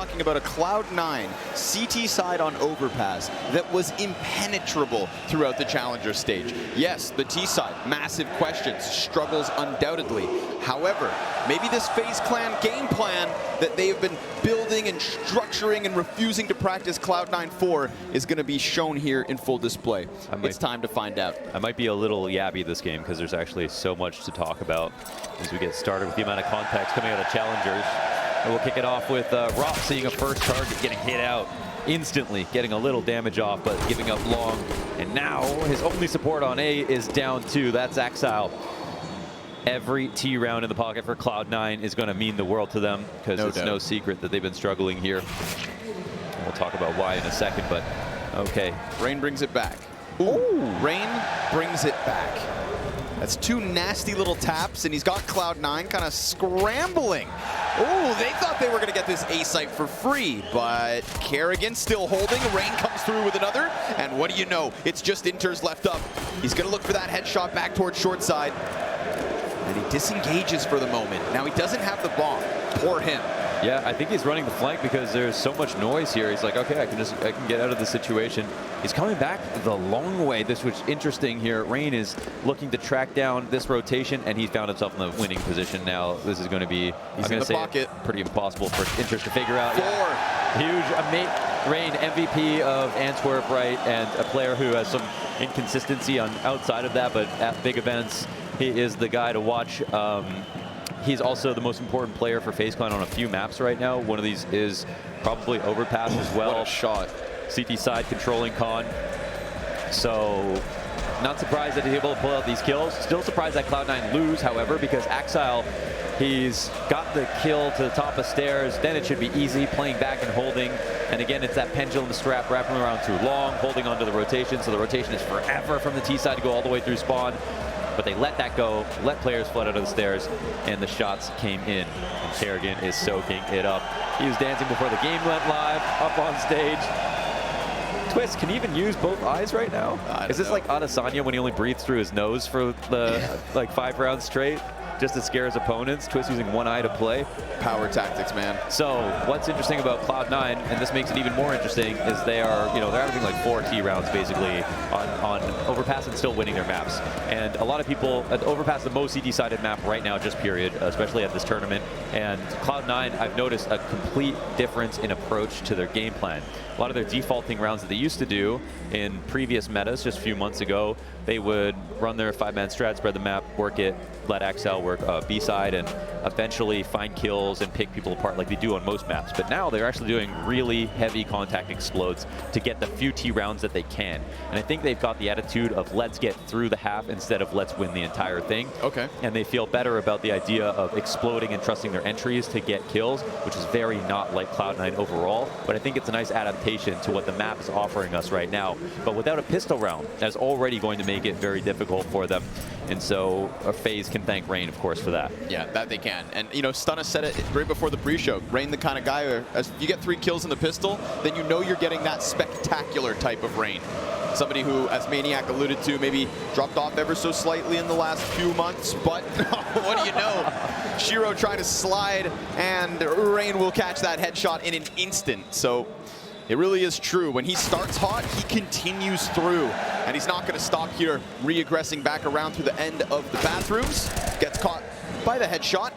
Talking about a Cloud9 CT side on overpass that was impenetrable throughout the challenger stage. Yes, the T side, massive questions, struggles undoubtedly. However, maybe this FaZe clan game plan that they have been building and structuring and refusing to practice Cloud9 for is going to be shown here in full display. It's time to find out. I might be a little yabby this game because there's actually so much to talk about as we get started with the amount of context coming out of challengers. And we'll kick it off with Rock seeing a first target getting hit out instantly, getting a little damage off, but giving up long. And now his only support on A is down 2. That's Exile. Every T round in the pocket for Cloud9 is going to mean the world to them because it's no secret that they've been struggling here. And we'll talk about why in a second, but okay. Rain brings it back. Ooh, Rain brings it back. That's 2 nasty little taps, and he's got Cloud9 kind of scrambling. Oh, they thought they were going to get this A site for free, but Kerrigan still holding. Rain comes through with another, and what do you know? It's just Inters left up. He's going to look for that headshot back towards short side, and he disengages for the moment. Now he doesn't have the bomb. Poor him. Yeah, I think he's running the flank because there's so much noise here. He's like, okay, I can get out of the situation. He's coming back the long way. This was interesting here. Rain is looking to track down this rotation, and he's found himself in the winning position now. This is going to be, I'm going to say, pretty impossible for Inters to figure out. 4. Yeah. Huge, Rain, MVP of Antwerp, right, and a player who has some inconsistency on outside of that, but at big events, he is the guy to watch. He's also the most important player for FaZe Clan on a few maps right now. One of these is probably Overpass as well. What a shot. CT side controlling Con. So not surprised that he's able to pull out these kills. Still surprised that Cloud9 lose, however, because Exile, he's got the kill to the top of stairs. Then it should be easy, playing back and holding. And again, it's that pendulum strap wrapping around too long, holding onto the rotation. So the rotation is forever from the T side to go all the way through spawn. But they let that go, let players flood out of the stairs, and the shots came in. And Kerrigan is soaking it up. He was dancing before the game went live, up on stage. Twist can he even use both eyes right now? Is this like Adesanya when he only breathes through his nose for the like 5 rounds straight? Just to scare his opponents. Twist using one eye to play. Power tactics, man. So what's interesting about Cloud9, and this makes it even more interesting, is they are, they're having like 4 T rounds basically on Overpass and still winning their maps. And a lot of people, Overpass the most CT-sided map right now, just period, especially at this tournament. And Cloud9, I've noticed a complete difference in approach to their game plan. A lot of their defaulting rounds that they used to do in previous metas just a few months ago, they would run their 5-man strat, spread the map, work it, let Exile work B side, and eventually find kills and pick people apart like they do on most maps. But now they're actually doing really heavy contact explodes to get the few T rounds that they can. And I think they've got the attitude of let's get through the half instead of let's win the entire thing. Okay. And they feel better about the idea of exploding and trusting their entries to get kills, which is very not like Cloud9 overall. But I think it's a nice adaptation to what the map is offering us right now. But without a pistol round, that's already going to make it very difficult for them. And so FaZe can thank Rain, of course, for that. Yeah, that they can. And, Stunna said it right before the pre-show. Rain, the kind of guy where as you get 3 kills in the pistol, then you know you're getting that spectacular type of Rain. Somebody who, as Maniac alluded to, maybe dropped off ever so slightly in the last few months. But what do you know? Shiro trying to slide, and Rain will catch that headshot in an instant. So it really is true. When he starts hot, he continues through. And he's not going to stop here, re-aggressing back around through the end of the bathrooms. Gets caught by the headshot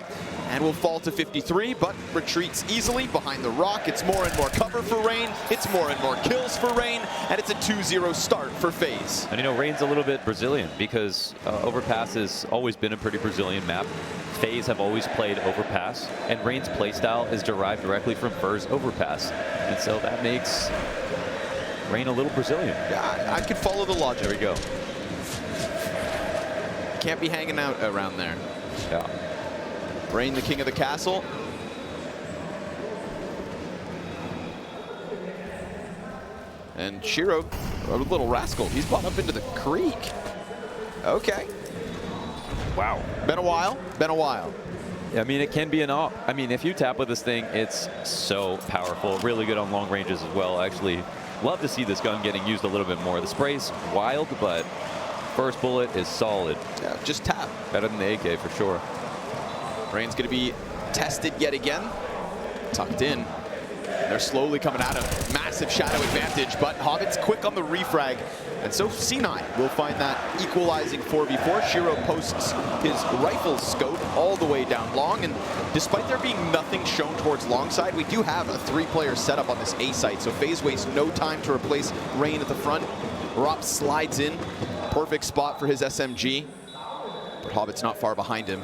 and will fall to 53, but retreats easily behind the rock. It's more and more cover for Rain. It's more and more kills for Rain. And it's a 2-0 start for FaZe. And Rain's a little bit Brazilian because Overpass has always been a pretty Brazilian map. FaZe have always played Overpass, and Rain's playstyle is derived directly from Fur's Overpass. And so that makes Rain a little Brazilian. Yeah, I could follow the logic. There we go. Can't be hanging out around there. Yeah. Rain, the king of the castle. And Shiro, a little rascal. He's brought up into the creek. Okay. Wow. Been a while. Been a while. I mean, it can be an op. I mean, if you tap with this thing, it's so powerful. Really good on long ranges as well. Actually, love to see this gun getting used a little bit more. The spray's wild, but first bullet is solid. Yeah, just tap. Better than the AK for sure. Rain's going to be tested yet again. Tucked in. They're slowly coming at him. Massive shadow advantage, but Hobbit's quick on the refrag. And so C9 will find that equalizing 4v4. Shiro posts his rifle scope all the way down long, and despite there being nothing shown towards long side, we do have a 3-player setup on this A site, so FaZe wastes no time to replace Rain at the front. Rop slides in, perfect spot for his SMG, but Hobbit's not far behind him.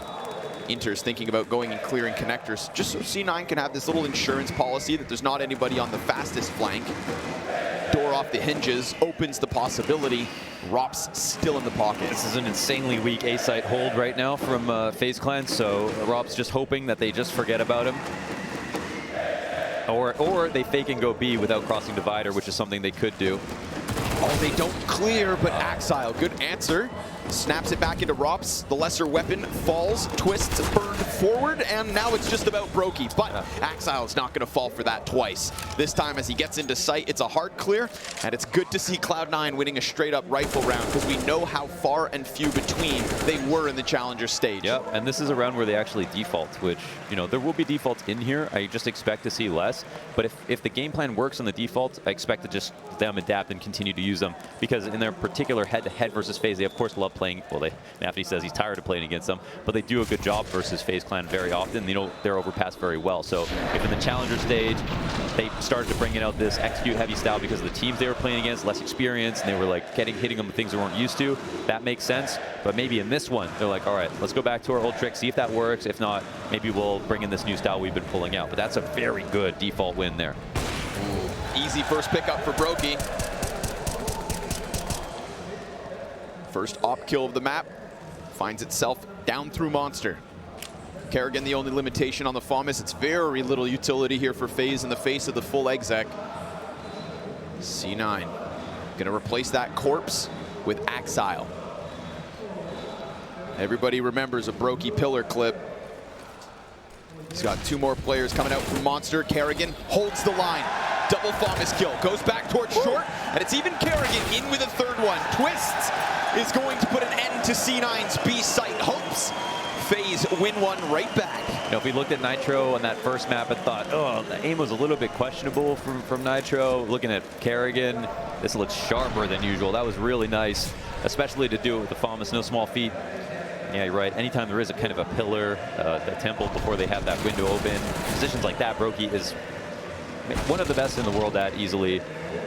Inter's thinking about going and clearing connectors, just so C9 can have this little insurance policy that there's not anybody on the fastest flank. Door off the hinges, opens the possibility. Rop's still in the pocket. This is an insanely weak A-site hold right now from FaZe Clan, so Rop's just hoping that they just forget about him. Or they fake and go B without crossing divider, which is something they could do. Oh, they don't clear, but Axile, good answer. Snaps it back into Rops. The lesser weapon falls, twists, burned forward, and now it's just about Brokey. But Axile's not going to fall for that twice. This time, as he gets into sight, it's a hard clear, and it's good to see Cloud9 winning a straight-up rifle round, because we know how far and few between they were in the Challenger stage. Yep, and this is a round where they actually default, which, you know, there will be defaults in here. I just expect to see less. But if the game plan works on the defaults, I expect to just them adapt and continue to use them, because in their particular head-to-head versus FaZe, they of course love playing. Well, NAVI says he's tired of playing against them, but they do a good job versus FaZe Clan very often. You know, they're overpassed very well. So if in the Challenger stage they started to bring out this execute heavy style because of the teams they were playing against, less experience, and they were like hitting them with things they weren't used to, that makes sense. But maybe in this one, they're like, all right, let's go back to our old trick, see if that works. If not, maybe we'll bring in this new style we've been pulling out. But that's a very good default win there. Ooh, easy first pickup for Brokey. First op kill of the map, finds itself down through Monster. Kerrigan the only limitation on the FAMAS. It's very little utility here for FaZe in the face of the full exec. C9 gonna replace that corpse with Axile. Everybody remembers a Brokey pillar clip. He's got 2 more players coming out from Monster. Kerrigan holds the line. Double FAMAS kill, goes back towards short, and it's even Kerrigan in with a 3rd one. Twists is going to put an end to C9's B site hopes. FaZe win one right back. You know, if we looked at Nitro on that first map and thought, oh, the aim was a little bit questionable from Nitro, looking at Kerrigan, this looks sharper than usual. That was really nice, especially to do it with the FAMAS, no small feat. Yeah, you're right. Anytime there is a kind of a pillar, the temple before they have that window open, positions like that, Brokey is one of the best in the world at, easily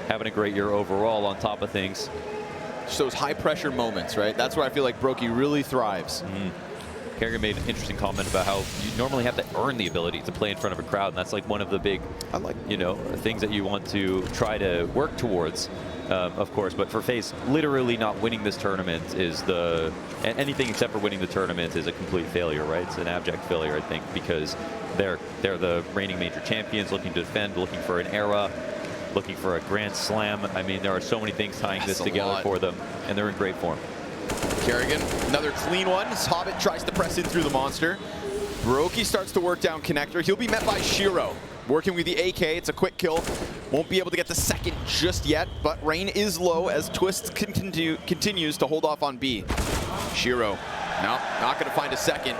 having a great year overall on top of things. Just those high pressure moments, right? That's where I feel like Brokey really thrives. Kerrigan made an interesting comment about how you normally have to earn the ability to play in front of a crowd, and that's like one of the big, you know, things that you want to try to work towards, of course. But for FaZe, literally not winning this tournament is anything except for winning the tournament is a complete failure, right? It's an abject failure, I think, because they're the reigning major champions, looking to defend, looking for an era, looking for a grand slam. I mean, there are so many things tying this together for them, and they're in great form. Kerrigan, another clean one. Hobbit tries to press in through the Monster. Brokey starts to work down connector. He'll be met by Shiro. Working with the AK, it's a quick kill. Won't be able to get the second just yet, but Rain is low as Twist continues to hold off on B. Shiro, no, not gonna find a second.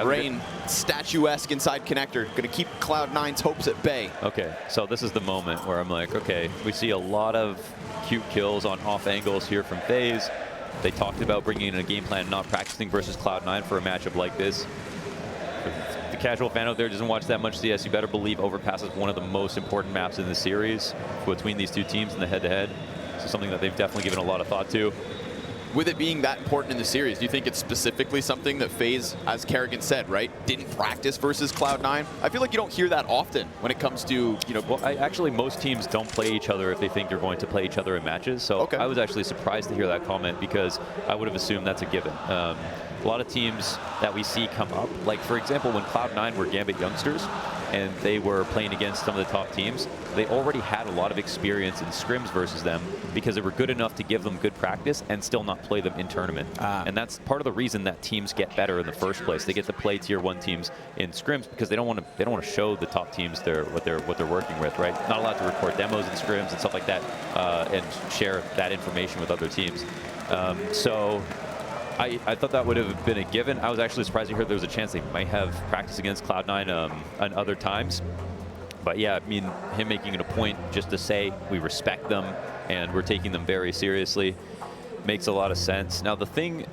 Rain, statuesque inside connector. Gonna keep Cloud9's hopes at bay. Okay, so this is the moment where I'm like, okay, we see a lot of cute kills on off angles here from FaZe. They talked about bringing in a game plan, not practicing versus Cloud9 for a matchup like this. If the casual fan out there doesn't watch that much CS, you better believe Overpass is one of the most important maps in the series between these 2 teams in the head-to-head. So something that they've definitely given a lot of thought to. With it being that important in the series, do you think it's specifically something that FaZe, as Kerrigan said, right, didn't practice versus Cloud9? I feel like you don't hear that often when it comes to, you know... Well, actually, most teams don't play each other if they think they're going to play each other in matches. So I was actually surprised to hear that comment, because I would have assumed that's a given. A lot of teams that we see come up, like, for example, when Cloud9 were Gambit youngsters, and they were playing against some of the top teams, they already had a lot of experience in scrims versus them because they were good enough to give them good practice and still not play them in tournament. And that's part of the reason that teams get better in the first place. They get to play tier 1 teams in scrims because they don't want to show the top teams what they're working with, right? Not allowed to record demos in scrims and stuff like that, and share that information with other teams. So I thought that would have been a given. I was actually surprised to hear there was a chance they might have practiced against Cloud9 on other times. But yeah, I mean, him making it a point just to say we respect them and we're taking them very seriously makes a lot of sense. Now, the thing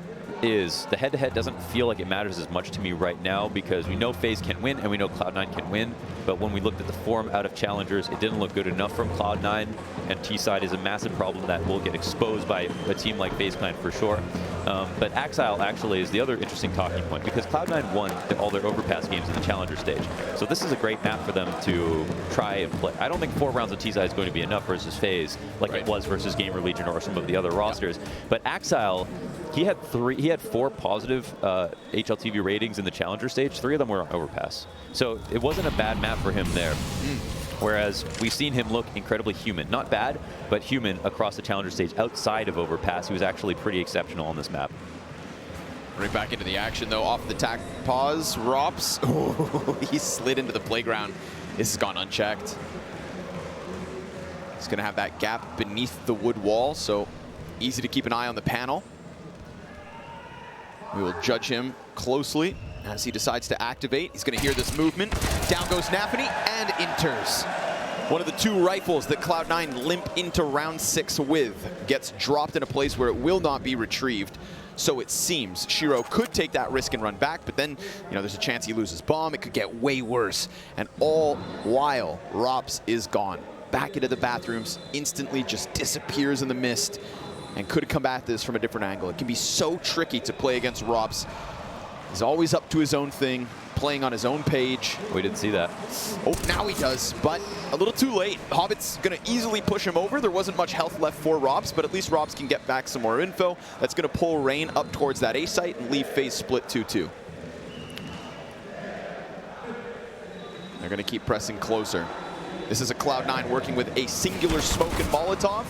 is, the head-to-head doesn't feel like it matters as much to me right now because we know FaZe can win and we know Cloud9 can win. But when we looked at the form out of challengers, it didn't look good enough from Cloud9, and T-side is a massive problem that will get exposed by a team like FaZe Clan for sure. But Axile actually is the other interesting talking point because Cloud9 won all their overpass games in the challenger stage. So this is a great map for them to try and play. I don't think 4 rounds of T-side is going to be enough versus FaZe like it was versus Gamer Legion or some of the other rosters. But Axile, he had 4 positive HLTV ratings in the challenger stage. 3 of them were on overpass. So it wasn't a bad map for him there. Whereas we've seen him look incredibly human. Not bad, but human across the challenger stage outside of overpass. He was actually pretty exceptional on this map. Right back into the action, though, off the tack pause. Rops, he slid into the playground. This has gone unchecked. He's going to have that gap beneath the wood wall, so easy to keep an eye on the panel. We will judge him closely as he decides to activate. He's going to hear this movement. Down goes NAVI and enters. One of the 2 rifles that Cloud9 limp into round 6 with gets dropped in a place where it will not be retrieved. So it seems Shiro could take that risk and run back, but then, you know, there's a chance he loses bomb. It could get way worse. And all while Rops is gone. Back into the bathrooms, instantly just disappears in the mist, and could come at this from a different angle. It can be so tricky to play against Rops. He's always up to his own thing, playing on his own page. We didn't see that. Oh, now he does, but a little too late. Hobbit's going to easily push him over. There wasn't much health left for Robs, but at least Robs can get back some more info. That's going to pull Rain up towards that A site and leave FaZe split 2-2. They're going to keep pressing closer. This is a Cloud9 working with a singular smoke and Molotov.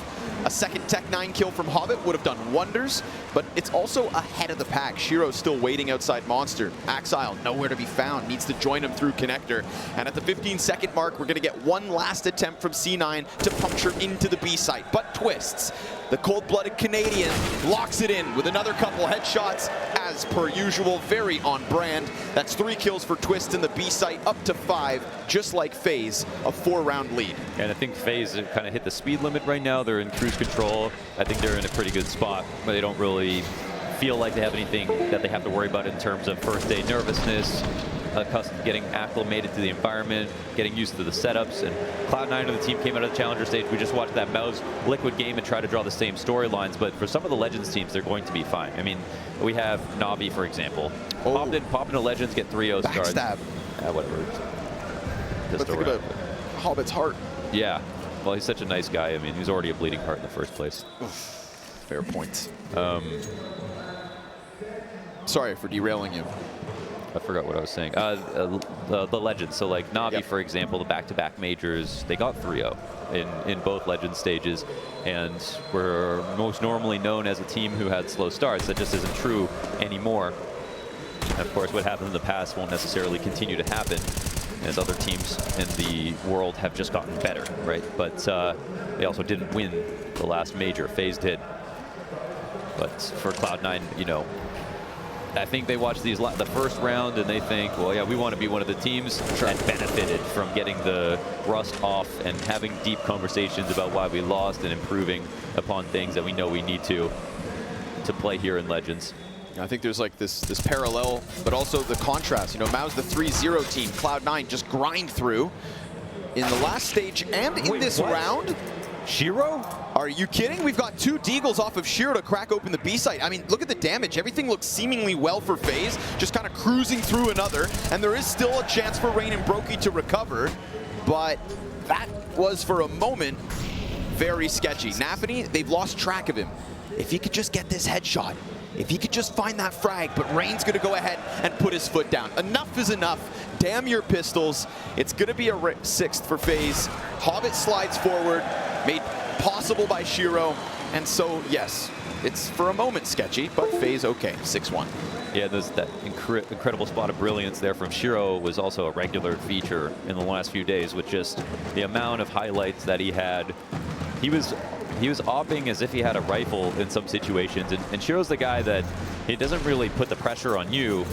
A second Tech9 kill from Hobbit would have done wonders, but it's also ahead of the pack. Shiro's still waiting outside Monster. Axile nowhere to be found, needs to join him through Connector. And at the 15-second mark, we're going to get one last attempt from C9 to puncture into the B site, but twists. The cold-blooded Canadian locks it in with another couple headshots, as per usual, very on brand. That's 3 kills for Twist in the B site, up to 5, just like FaZe, a 4-round lead. And I think FaZe kind of hit the speed limit right now. They're in cruise control. I think they're in a pretty good spot, but they don't really feel like they have anything that they have to worry about in terms of first day nervousness, getting acclimated to the environment, getting used to the setups. And Cloud9 and the team came out of the challenger stage. We just watched that Mouse Liquid game and try to draw the same storylines, but for some of the Legends teams, they're going to be fine. I mean, we have NAVI, for example. Popped into Legends, get 3-0 starts. Backstab. Whatever. Let's think about Hobbit's heart. Yeah. Well, he's such a nice guy. I mean, he's already a bleeding heart in the first place. Fair point. Sorry for derailing you. I forgot what I was saying. The Legends. So like NAVI, for example, the back-to-back majors, they got 3-0 in both Legends stages, and we're most normally known as a team who had slow starts. That just isn't true anymore. And of course, what happened in the past won't necessarily continue to happen, as other teams in the world have just gotten better, right? But they also didn't win the last major. FaZe did. But for Cloud9, you know, I think they watch these the first round and they think, well, yeah, we want to be one of the teams that benefited from getting the rust off and having deep conversations about why we lost and improving upon things that we know we need to play here in Legends. I think there's like this parallel, but also the contrast. You know, Mao's the 3-0 team. Cloud9 just grind through in the last stage and in this round. Shiro? Are you kidding? We've got 2 Deagles off of Shiro to crack open the B site. I mean, look at the damage. Everything looks seemingly well for FaZe, just kind of cruising through another. And there is still a chance for Rain and Brokey to recover, but that was for a moment very sketchy. NAVI, they've lost track of him. If he could just get this headshot, if he could just find that frag, but Rain's going to go ahead and put his foot down. Enough is enough. Damn your pistols. It's going to be a 6th for FaZe. Hobbit slides forward, made possible by Shiro. And so, yes, it's for a moment sketchy, but FaZe okay, 6-1. Yeah, there's that incredible spot of brilliance there from Shiro was also a regular feature in the last few days with just the amount of highlights that he had. He was opping as if he had a rifle in some situations, and Shiro's the guy that he doesn't really put the pressure on you.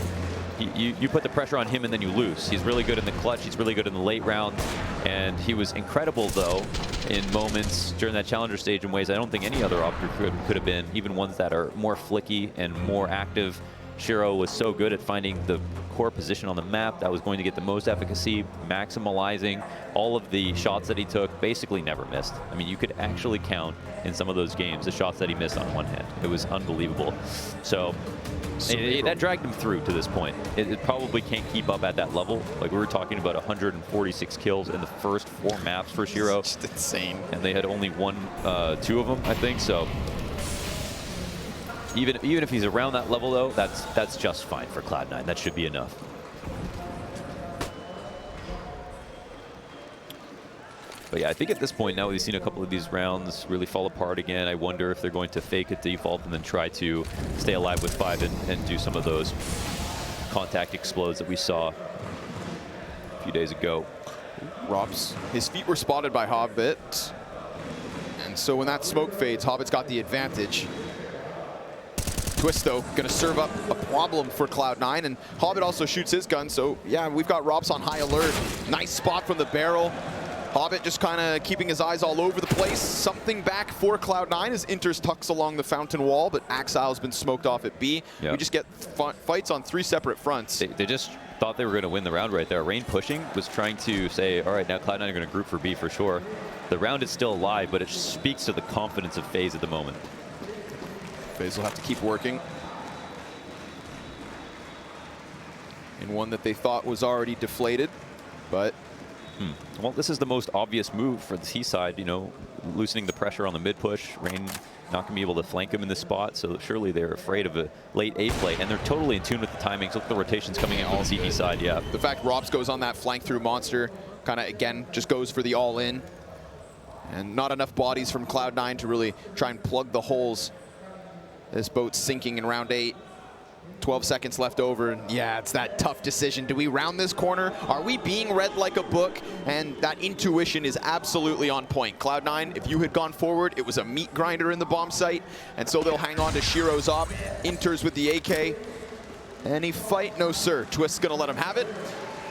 you put the pressure on him and then you lose. He's really good in the clutch. He's really good in the late round. And he was incredible, though, in moments during that challenger stage in ways I don't think any other optor could have been, even ones that are more flicky and more active. Shiro was so good at finding the core position on the map that was going to get the most efficacy, maximizing all of the shots that he took, basically never missed. I mean, you could actually count in some of those games the shots that he missed on one hand. It was unbelievable. So that dragged him through to this point. It probably can't keep up at that level. Like, we were talking about 146 kills in the first 4 maps for Shiro. Just insane. And they had only won 2 of them, I think. So even if he's around that level, though, that's just fine for Cloud9. That should be enough. But yeah, I think at this point now we've seen a couple of these rounds really fall apart again. I wonder if they're going to fake a default and then try to stay alive with 5 and do some of those contact explodes that we saw a few days ago. Rob's, his feet were spotted by Hobbit. And so when that smoke fades, Hobbit's got the advantage. Twist, though, going to serve up a problem for Cloud9, and Hobbit also shoots his gun, so yeah, we've got Robs on high alert. Nice spot from the barrel. Hobbit just kind of keeping his eyes all over the place. Something back for Cloud9 as Inters tucks along the fountain wall, but Axile's been smoked off at B. Yep. We just get fights on 3 separate fronts. They just thought they were going to win the round right there. Rain pushing was trying to say, all right, now Cloud9 are going to group for B for sure. The round is still alive, but it speaks to the confidence of FaZe at the moment. FaZe will have to keep working in one that they thought was already deflated, but well, this is the most obvious move for the T side, you know, loosening the pressure on the mid push. Rain not going to be able to flank him in this spot, so surely they're afraid of a late A play, and they're totally in tune with the timings. Look at the rotations coming in on the CT side, yeah. The fact Robs goes on that flank through Monster, kind of, again, just goes for the all-in. And not enough bodies from Cloud9 to really try and plug the holes. This boat's sinking in round 8. 12 seconds left over. Yeah, it's that tough decision. Do we round this corner? Are we being read like a book? And that intuition is absolutely on point. Cloud9, if you had gone forward, it was a meat grinder in the bomb site. And so they'll hang on to Shiro's op. Inters with the AK. Any fight? No, sir. Twist's going to let him have it.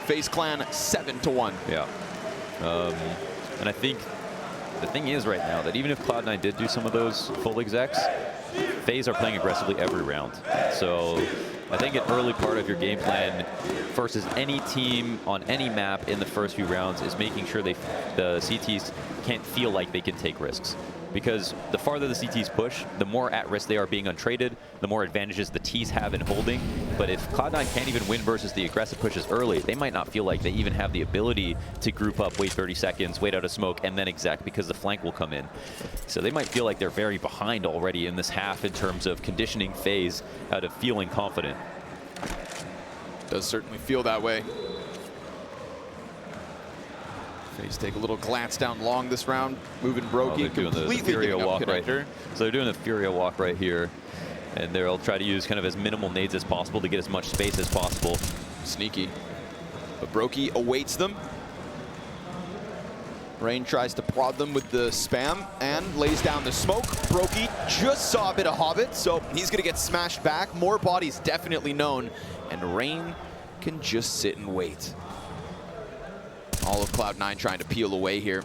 FaZe Clan 7-1. Yeah. And I think the thing is right now that even if Cloud9 did do some of those full execs, FaZe are playing aggressively every round. So I think an early part of your game plan versus any team on any map in the first few rounds is making sure the CTs can't feel like they can take risks. Because the farther the CTs push, the more at risk they are being untraded, the more advantages the Ts have in holding. But if Cloud9 can't even win versus the aggressive pushes early, they might not feel like they even have the ability to group up, wait 30 seconds, wait out a smoke, and then exec because the flank will come in. So they might feel like they're very behind already in this half in terms of conditioning FaZe out of feeling confident. Does certainly feel that way. FaZe take a little glance down long this round, moving Brokey, completely the Furia walk right here. So they're doing the Furia walk right here, and they'll try to use kind of as minimal nades as possible to get as much space as possible. Sneaky, but Brokey awaits them. Rain tries to prod them with the spam and lays down the smoke. Brokey just saw a bit of Hobbit, so he's gonna get smashed back. More bodies definitely known, and Rain can just sit and wait. All of Cloud9 trying to peel away here.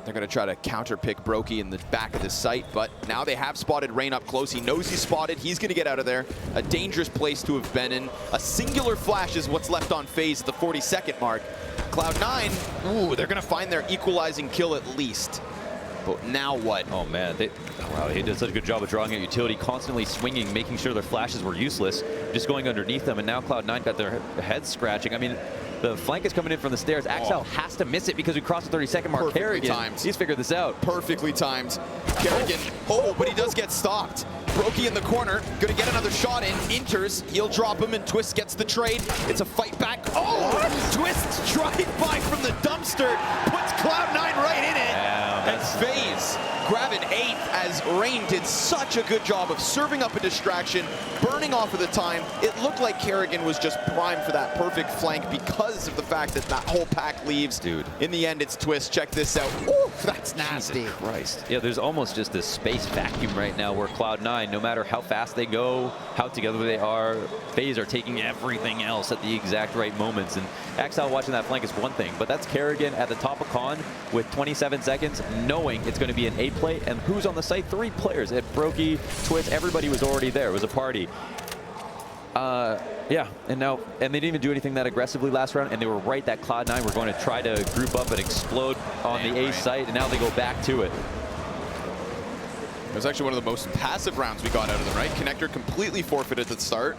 They're going to try to counter-pick Brokey in the back of the site, but now they have spotted Rain up close. He knows he's spotted. He's going to get out of there. A dangerous place to have been in. A singular flash is what's left on FaZe at the 40-second mark. Cloud9, ooh, they're going to find their equalizing kill at least. But now what? Oh man, wow, he did such a good job of drawing out utility, constantly swinging, making sure their flashes were useless, just going underneath them, and now Cloud9 got their heads scratching. I mean, the flank is coming in from the stairs. Axel has to miss it because we crossed the 30-second mark. Perfectly Kerrigan, timed. He's figured this out. Perfectly timed. Kerrigan, but he does get stopped. Brokey in the corner, gonna get another shot in. Inters, he'll drop him, and Twist gets the trade. It's a fight back. Twist drive by from the dumpster, puts Cloud9 right in it. And FaZe grabbing 8th as Rain did such a good job of serving up a distraction, burning off of the time. It looked like Kerrigan was just primed for that perfect flank because of the fact that that whole pack leaves. Dude. In the end, it's Twist. Check this out. Ooh, that's nasty. Jesus Christ. Yeah, there's almost just this space vacuum right now where Cloud9, no matter how fast they go, how together they are, FaZe are taking everything else at the exact right moments. And Axel watching that flank is one thing, but that's Kerrigan at the top of con with 27 seconds, knowing it's going to be an 8 play, and who's on the site? 3 players. At Brokey, Twist, everybody was already there. It was a party. Yeah, and they didn't even do anything that aggressively last round, and they were right that Cloud9 were going to try to group up and explode on the A site, and now they go back to it. It was actually one of the most passive rounds we got out of them, right? Connector completely forfeited at the start.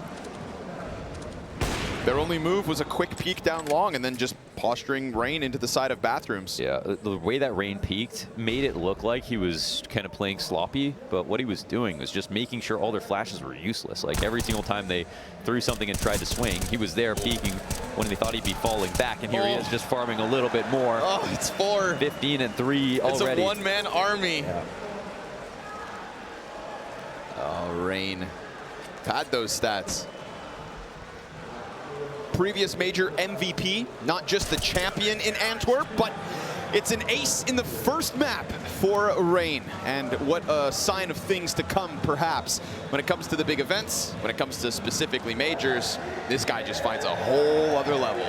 Their only move was a quick peek down long and then just posturing Rain into the side of bathrooms. Yeah, the way that Rain peeked made it look like he was kind of playing sloppy, but what he was doing was just making sure all their flashes were useless. Like every single time they threw something and tried to swing, he was there peeking when they thought he'd be falling back, and here he is just farming a little bit more. Oh, it's 4. 15 and 3 already. It's a one-man army. Yeah. Oh, Rain had those stats. Previous major MVP, not just the champion in Antwerp, but it's an ace in the first map for Rain. And what a sign of things to come, perhaps. When it comes to the big events, when it comes to specifically majors, this guy just finds a whole other level.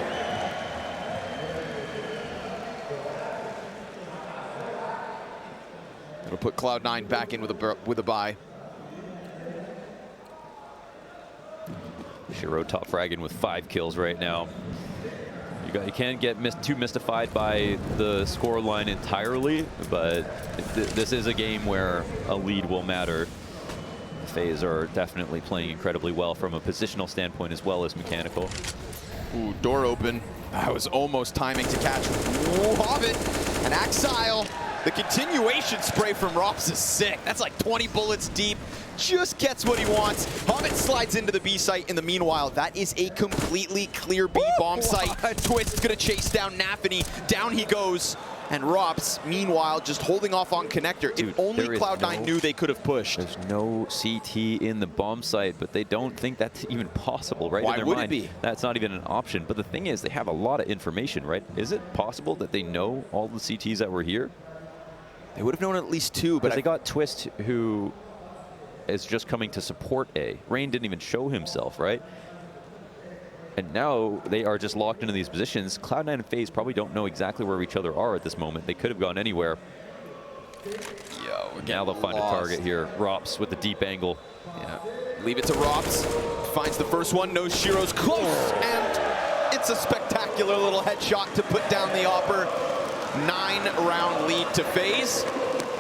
It'll put Cloud9 back in with a bye. csgo top fragging with 5 kills right now. You can't get too mystified by the score line entirely, but this is a game where a lead will matter. FaZe are definitely playing incredibly well from a positional standpoint as well as mechanical. Ooh, door open. That was almost timing to catch. Ooh, Hobbit and Axile. The continuation spray from Rops is sick. That's like 20 bullets deep. Just gets what he wants. Hobbit slides into the B site. In the meanwhile, that is a completely clear B bomb site. Twist gonna chase down NAVI. Down he goes. And Rops, meanwhile, just holding off on Connector. Dude, if only Cloud9 knew they could have pushed. There's no CT in the bomb site, but they don't think that's even possible, right? Why in their would mind, it be? That's not even an option. But the thing is, they have a lot of information, right? Is it possible that they know all the CTs that were here? They would have known at least 2, but they got Twist, who is just coming to support A. Rain didn't even show himself, right? And now they are just locked into these positions. Cloud9 and FaZe probably don't know exactly where each other are at this moment. They could have gone anywhere. Now they'll find a target here. Rops with the deep angle. Yeah. Leave it to Rops. Finds the first one. Knows Shiro's close. And it's a spectacular little headshot to put down the Opper. 9-round lead to FaZe.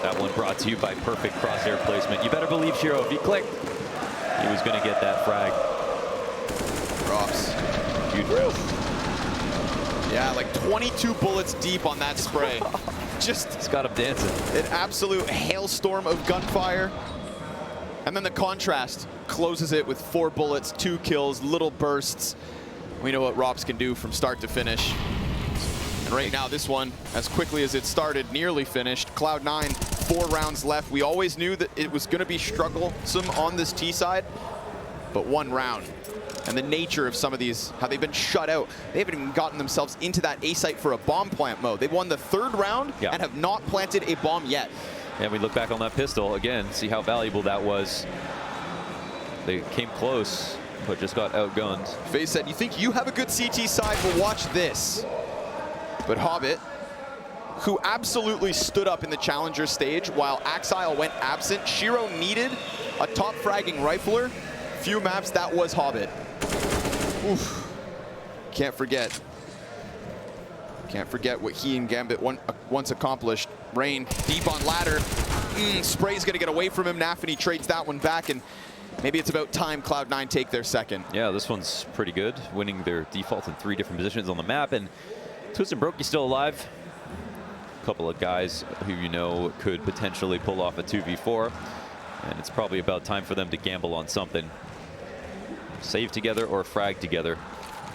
That one brought to you by perfect crosshair placement. You better believe, Shiro, if he clicked, he was going to get that frag. Rops. Huge round. Yeah, like 22 bullets deep on that spray. It's got him dancing. An absolute hailstorm of gunfire. And then the contrast closes it with 4 bullets, 2 kills, little bursts. We know what Rops can do from start to finish. And right now, this one, as quickly as it started, nearly finished. Cloud9, 4 rounds left. We always knew that it was going to be strugglesome on this T side, but 1 round. And the nature of some of these, how they've been shut out. They haven't even gotten themselves into that A site for a bomb plant mode. They've won the 3rd round and have not planted a bomb yet. And we look back on that pistol again, see how valuable that was. They came close, but just got outgunned. FaZe said, you think you have a good CT side? Well, watch this. But Hobbit, who absolutely stood up in the challenger stage while Axile went absent. Shiro needed a top fragging rifler. Few maps, that was Hobbit. Oof. Can't forget. Can't forget what he and Gambit once accomplished. Rain deep on ladder. Spray's gonna get away from him. NAVI trades that one back, and maybe it's about time Cloud9 take their second. Yeah, this one's pretty good, winning their default in 3 different positions on the map, and Twist and Brokey still alive. A couple of guys who you know could potentially pull off a 2v4, and it's probably about time for them to gamble on something. Save together or frag together.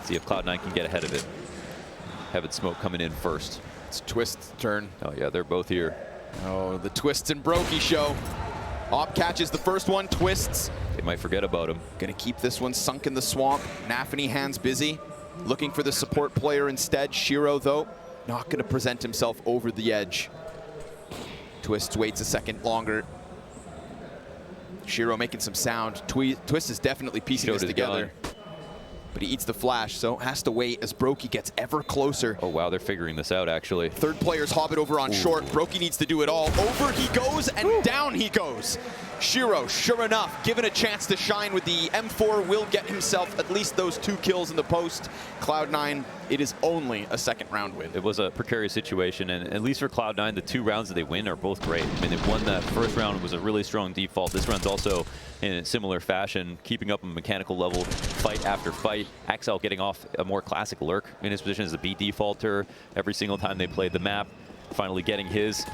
See if Cloud9 can get ahead of it. Heaven Smoke coming in first. It's Twist's turn. Oh yeah, they're both here. Oh, the Twists and Brokey show. Op catches the first one, twists. They might forget about him. Gonna keep this one sunk in the swamp. NAVI hands busy, looking for the support player instead. Shiro, though, not gonna present himself over the edge. Twist waits a second longer. Shiro making some sound. Twist is definitely piecing this together. But he eats the flash, so has to wait as Brokey gets ever closer. Oh, wow, they're figuring this out, actually. Third player's hobbit over on short. Brokey needs to do it all. Over he goes, and down he goes. Shiro, sure enough, given a chance to shine with the M4, will get himself at least those 2 kills in the post. Cloud9, it is only a second round win. It was a precarious situation, and at least for Cloud9, the 2 rounds that they win are both great. I mean, they won that first round, was a really strong default. This round's also in a similar fashion, keeping up a mechanical level fight after fight. Axel getting off a more classic lurk in his position as a B defaulter every single time they played the map, finally getting his.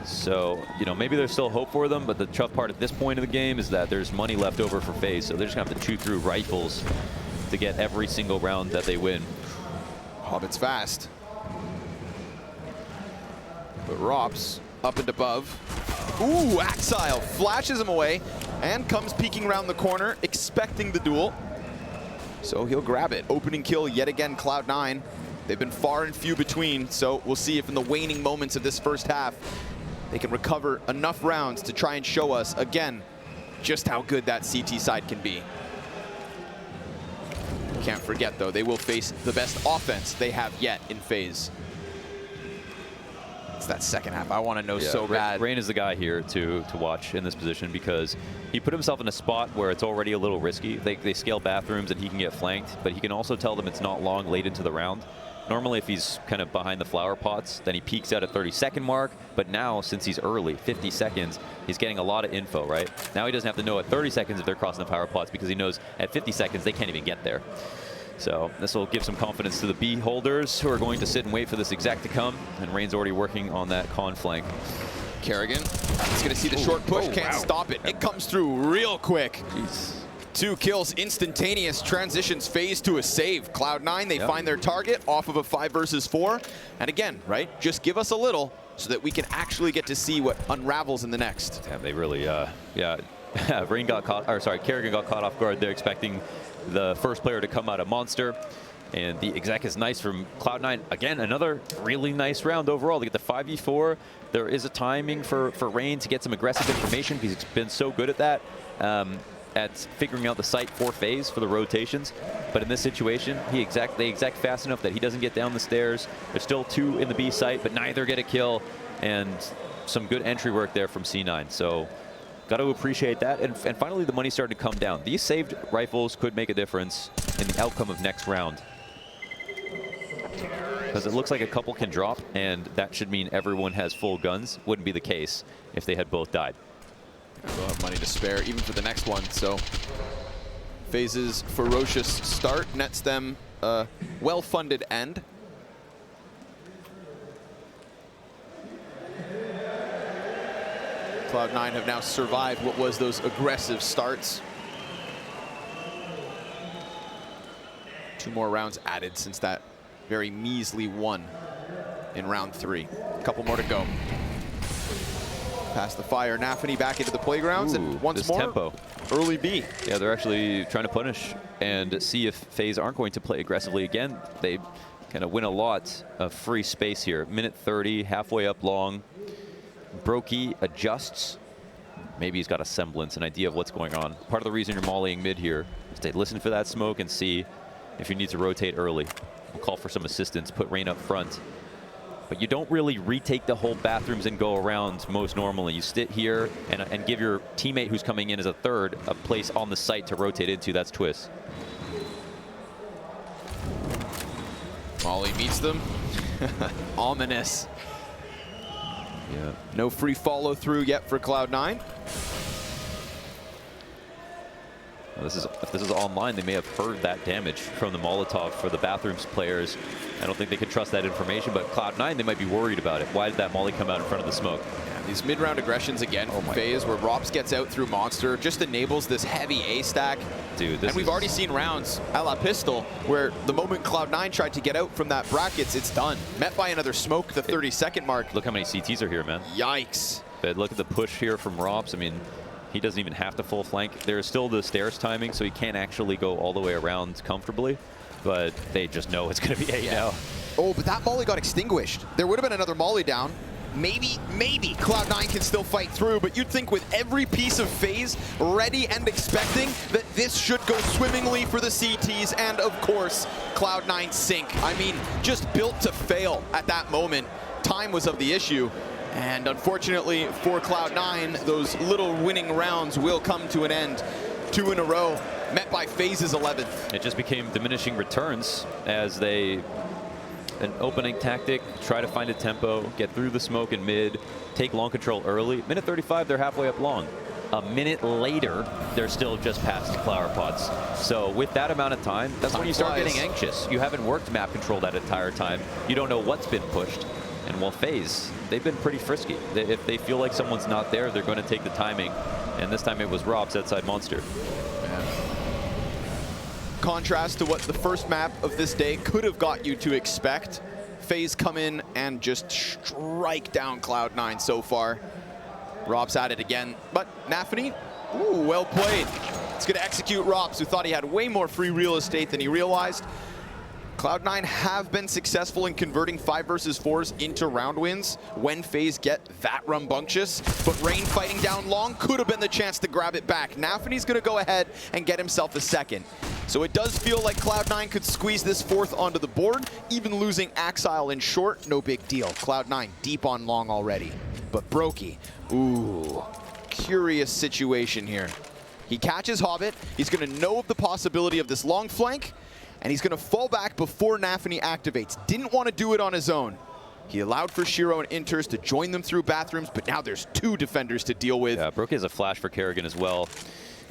So, you know, maybe there's still hope for them, but the tough part at this point of the game is that there's money left over for FaZe, so they're just gonna have to chew through rifles to get every single round that they win. Hobbit's fast. But Rops up and above. Ooh, Axile flashes him away and comes peeking around the corner, expecting the duel. So he'll grab it. Opening kill yet again, Cloud9. They've been far and few between, so we'll see if in the waning moments of this first half, they can recover enough rounds to try and show us, again, just how good that CT side can be. Can't forget, though, they will face the best offense they have yet in FaZe. It's that second half. I want to know so bad. Rain is the guy here to watch in this position because he put himself in a spot where it's already a little risky. They scale bathrooms and he can get flanked, but he can also tell them it's not long late into the round. Normally, if he's kind of behind the flower pots, then he peeks out at 30-second mark. But now, since he's early, 50 seconds, he's getting a lot of info, right? Now he doesn't have to know at 30 seconds if they're crossing the flower pots because he knows at 50 seconds they can't even get there. So this will give some confidence to the B holders who are going to sit and wait for this exact to come. And Rain's already working on that con flank. Kerrigan, he's going to see the short push, can't stop it. It comes through real quick. Jeez. 2 kills, instantaneous, transitions FaZe to a save. Cloud9, they find their target off of a 5 versus 4. And again, right, just give us a little so that we can actually get to see what unravels in the next. Yeah, they really, Rain got caught, or sorry, Kerrigan got caught off guard there, expecting the first player to come out of Monster. And the exec is nice from Cloud9. Again, another really nice round overall. To get the 5v4, there is a timing for Rain to get some aggressive information because he's been so good at that. At figuring out the site for FaZe for the rotations. But in this situation, they exec fast enough that he doesn't get down the stairs. There's still 2 in the B site, but neither get a kill. And some good entry work there from C9. So got to appreciate that. And finally, the money started to come down. These saved rifles could make a difference in the outcome of next round. Because it looks like a couple can drop, and that should mean everyone has full guns. Wouldn't be the case if they had both died. They'll have money to spare even for the next one. So FaZe's ferocious start nets them a well-funded end. Cloud9 have now survived what was those aggressive starts. 2 more rounds added since that very measly 1 in round 3. A couple more to go. Past the fire, NAVI back into the playgrounds, and once more, tempo. Early B. Yeah, they're actually trying to punish and see if FaZe aren't going to play aggressively again. They kind of win a lot of free space here. Minute 30, halfway up long. Brokey adjusts. Maybe he's got a semblance, an idea of what's going on. Part of the reason you're mollying mid here is to listen for that smoke and see if you need to rotate early. We'll call for some assistance, put Rain up front. But you don't really retake the whole bathrooms and go around most normally. You sit here and give your teammate who's coming in as a third a place on the site to rotate into. That's Twist. Molly meets them. Ominous. Yeah. No free follow through yet for Cloud9. If this is online, they may have heard that damage from the Molotov for the bathrooms players I don't think they can trust that information, but Cloud9, they might be worried about it. Why did that molly come out in front of the smoke? Yeah, these mid-round aggressions again from FaZe, where Rops gets out through Monster, just enables this heavy A stack. Dude, this and we've already seen rounds a la Pistol, where the moment Cloud9 tried to get out from that brackets, it's done. Met by another smoke, the 30-second mark. Look how many CTs are here, man. Yikes. But look at the push here from Rops. I mean, he doesn't even have to full flank. There's still the stairs timing, so he can't actually go all the way around comfortably. But they just know it's going to be A now. Oh, but that molly got extinguished. There would have been another molly down. Maybe Cloud9 can still fight through, but you'd think with every piece of FaZe ready and expecting that this should go swimmingly for the CTs and, of course, Cloud9 sink. I mean, just built to fail at that moment. Time was of the issue. And unfortunately for Cloud9, those little winning rounds will come to an end. 2 in a row, met by FaZe's 11th. It just became diminishing returns as they, an opening tactic, try to find a tempo, get through the smoke in mid, take long control early. Minute 35, they're halfway up long. A minute later, they're still just past the flower pots. So with that amount of time, that's when you start getting anxious. You haven't worked map control that entire time. You don't know what's been pushed. And well, FaZe, they've been pretty frisky. If they feel like someone's not there, they're going to take the timing. And this time it was Robs outside Monster. Yeah. Contrast to what the first map of this day could have got you to expect. FaZe come in and just strike down Cloud9 so far. Robs at it again, but NAVI, ooh, well played. It's going to execute Robs, who thought he had way more free real estate than he realized. Cloud9 have been successful in converting 5 versus 4s into round wins when FaZe get that rambunctious. But Rain fighting down long could have been the chance to grab it back. NAVI's going to go ahead and get himself a second. So it does feel like Cloud9 could squeeze this 4th onto the board. Even losing Axile in short, no big deal. Cloud9 deep on long already. But Brokey, ooh, curious situation here. He catches Hobbit. He's going to know of the possibility of this long flank. And he's going to fall back before NAVI activates. Didn't want to do it on his own. He allowed for Shiro and Inters to join them through bathrooms, but now there's 2 defenders to deal with. Yeah, Brooke has a flash for Kerrigan as well.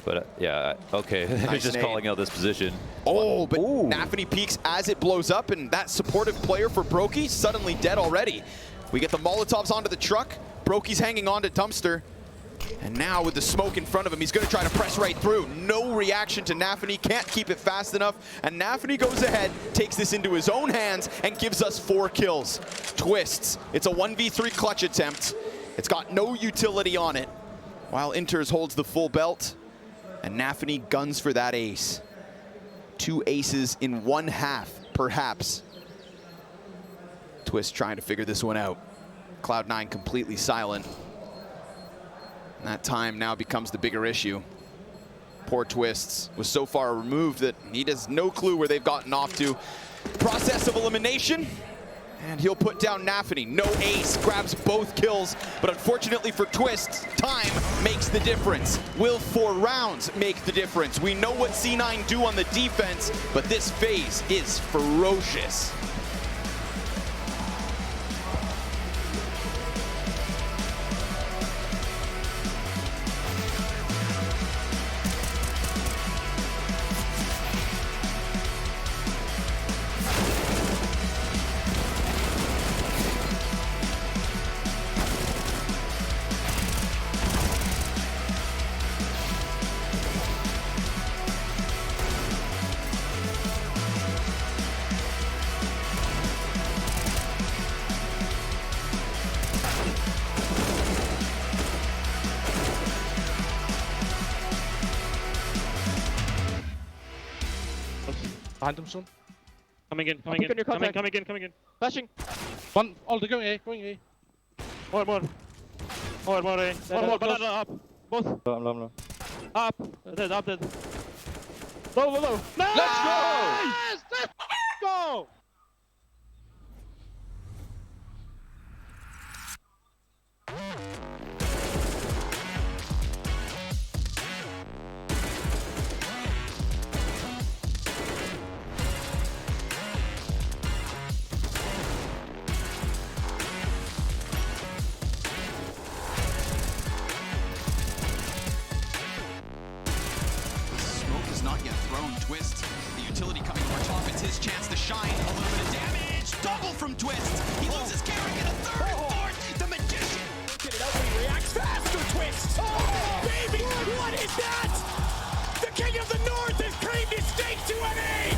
But yeah, okay, they're Nice just nade. calling out this position. Oh, but NAVI peeks as it blows up, and that supportive player for Brokey suddenly dead already. We get the Molotovs onto the truck. Brokey's hanging on to Dumpster. And now with the smoke in front of him, he's going to try to press right through. No reaction to NAVI, can't keep it fast enough. And NAVI goes ahead, takes this into his own hands, and gives us 4 kills. Twists. It's a 1v3 clutch attempt. It's got no utility on it. While Inters holds the full belt, and NAVI guns for that ace. 2 aces in 1 half, perhaps. Twist trying to figure this one out. Cloud9 completely silent. That time now becomes the bigger issue. Poor Twists was so far removed that he has no clue where they've gotten off to. Process of elimination, and he'll put down NAVI. No ace, grabs both kills, but unfortunately for Twists, time makes the difference. Will 4 rounds make the difference? We know what C9 do on the defense, but this FaZe is ferocious. Behind them, son. Coming in. Coming in. Flashing. One, all the going A. More. More, banana up. Both. Low. Up. Dead. Low. Let's go! Let's go! Smoke is not yet thrown. Twist, the utility coming over top. It's his chance to shine. A little bit of damage. double from Twist. He loses Kerrigan a third and fourth. The Magician. Get it out when he reacts faster, Twist. Oh, baby, what is that? The King of the North has claimed his stake to NA.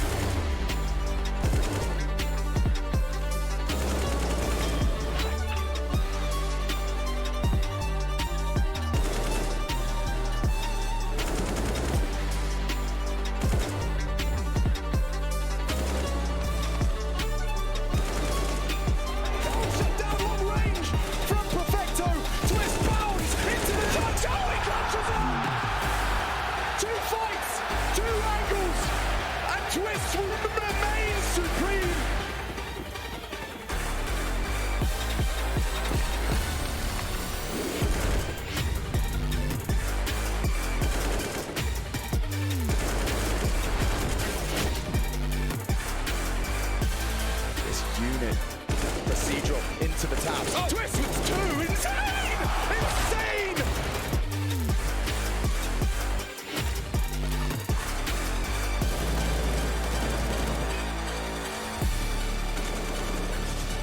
Procedural into the taps. Oh. Twist with two. Insane! Insane!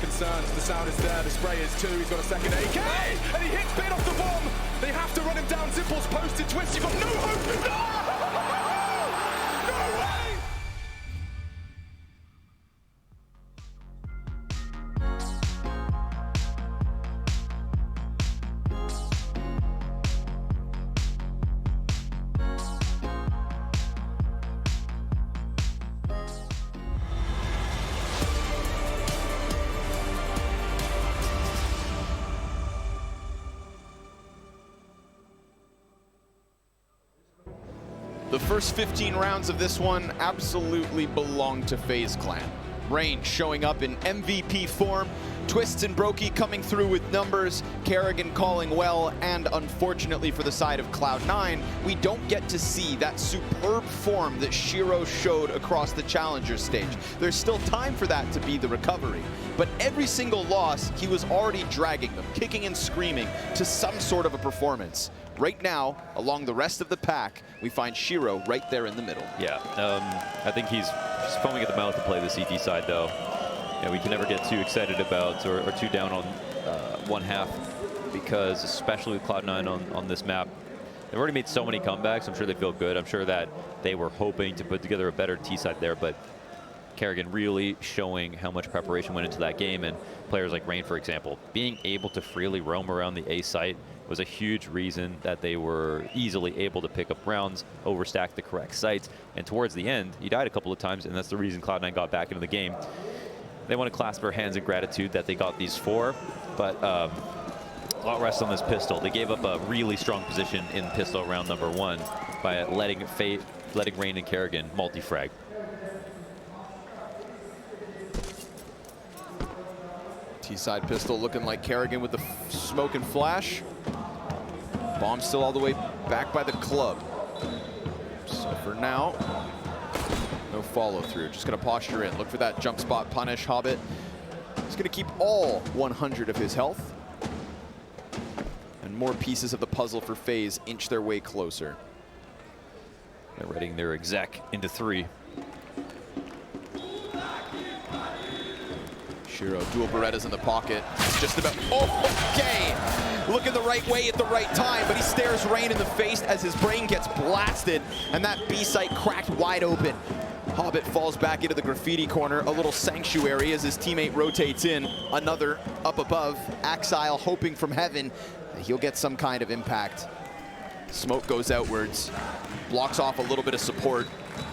Concerns. The sound is there. The spray is two. He's got a second AK. And he hits Bin off the bomb. They have to run him down. Zipple's posted. Twist. You've got no hope. No way! The first 15 rounds of this one absolutely belong to FaZe Clan. Rain showing up in MVP form, Twists and Brokey coming through with numbers, Kerrigan calling well, and unfortunately for the side of Cloud9, we don't get to see that superb form that Shiro showed across the Challenger stage. There's still time for that to be the recovery, but every single loss, he was already dragging them, kicking and screaming to some sort of a performance. Right now, along the rest of the pack, we find Shiro right there in the middle. Yeah, I think he's foaming at the mouth to play the CT side, though. Yeah, we can never get too excited about or too down on one half, because especially with Cloud9 on this map, they've already made so many comebacks. I'm sure they feel good. I'm sure that they were hoping to put together a better T side there, but Kerrigan really showing how much preparation went into that game, and players like Rain, for example, being able to freely roam around the A site was a huge reason that they were easily able to pick up rounds, overstack the correct sites, and towards the end, he died a couple of times, and that's the reason Cloud9 got back into the game. They want to clasp their hands in gratitude that they got these four, but a lot rests on this pistol. They gave up a really strong position in pistol round number one by letting Rain and Kerrigan multi-frag. T-side pistol looking like Kerrigan with the smoke and flash. Bomb still all the way back by the club. So for now, no follow through. Just gonna posture in. Look for that jump spot punish. Hobbit. He's gonna keep all 100 of his health. And more pieces of the puzzle for FaZe inch their way closer. They're readying their exec into three. Shiro, dual Berettas in the pocket. It's just about, okay! Looking the right way at the right time, but he stares Rain in the face as his brain gets blasted, and that B site cracked wide open. Hobbit falls back into the graffiti corner, a little sanctuary as his teammate rotates in. Another up above, Axile hoping from heaven that he'll get some kind of impact. Smoke goes outwards, blocks off a little bit of support.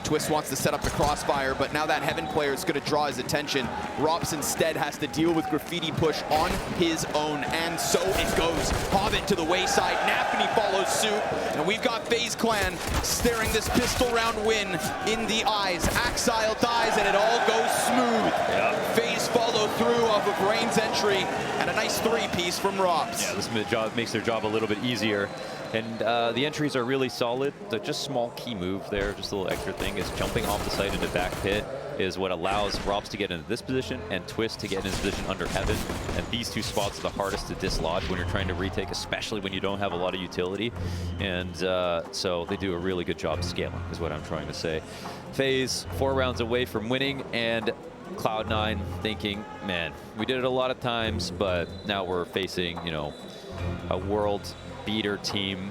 Twist wants to set up the crossfire, but now that Heaven player is going to draw his attention. Rops instead has to deal with graffiti push on his own, and so it goes. Hobbit to the wayside, Napany follows suit, and we've got FaZe Clan staring this pistol round win in the eyes. Axile dies, and it all goes smooth. Yeah. FaZe follow through off of Rain's entry, and a nice three-piece from Rops. Yeah, this makes their job a little bit easier. And the entries are really solid. The just small key move there, just a little extra thing, is jumping off the site into back pit is what allows Robs to get into this position and Twist to get in his position under Heaven. And these two spots are the hardest to dislodge when you're trying to retake, especially when you don't have a lot of utility. And so they do a really good job scaling, is what I'm trying to say. FaZe 4 rounds away from winning, and Cloud9 thinking, man, we did it a lot of times, but now we're facing, you know, a world beater team,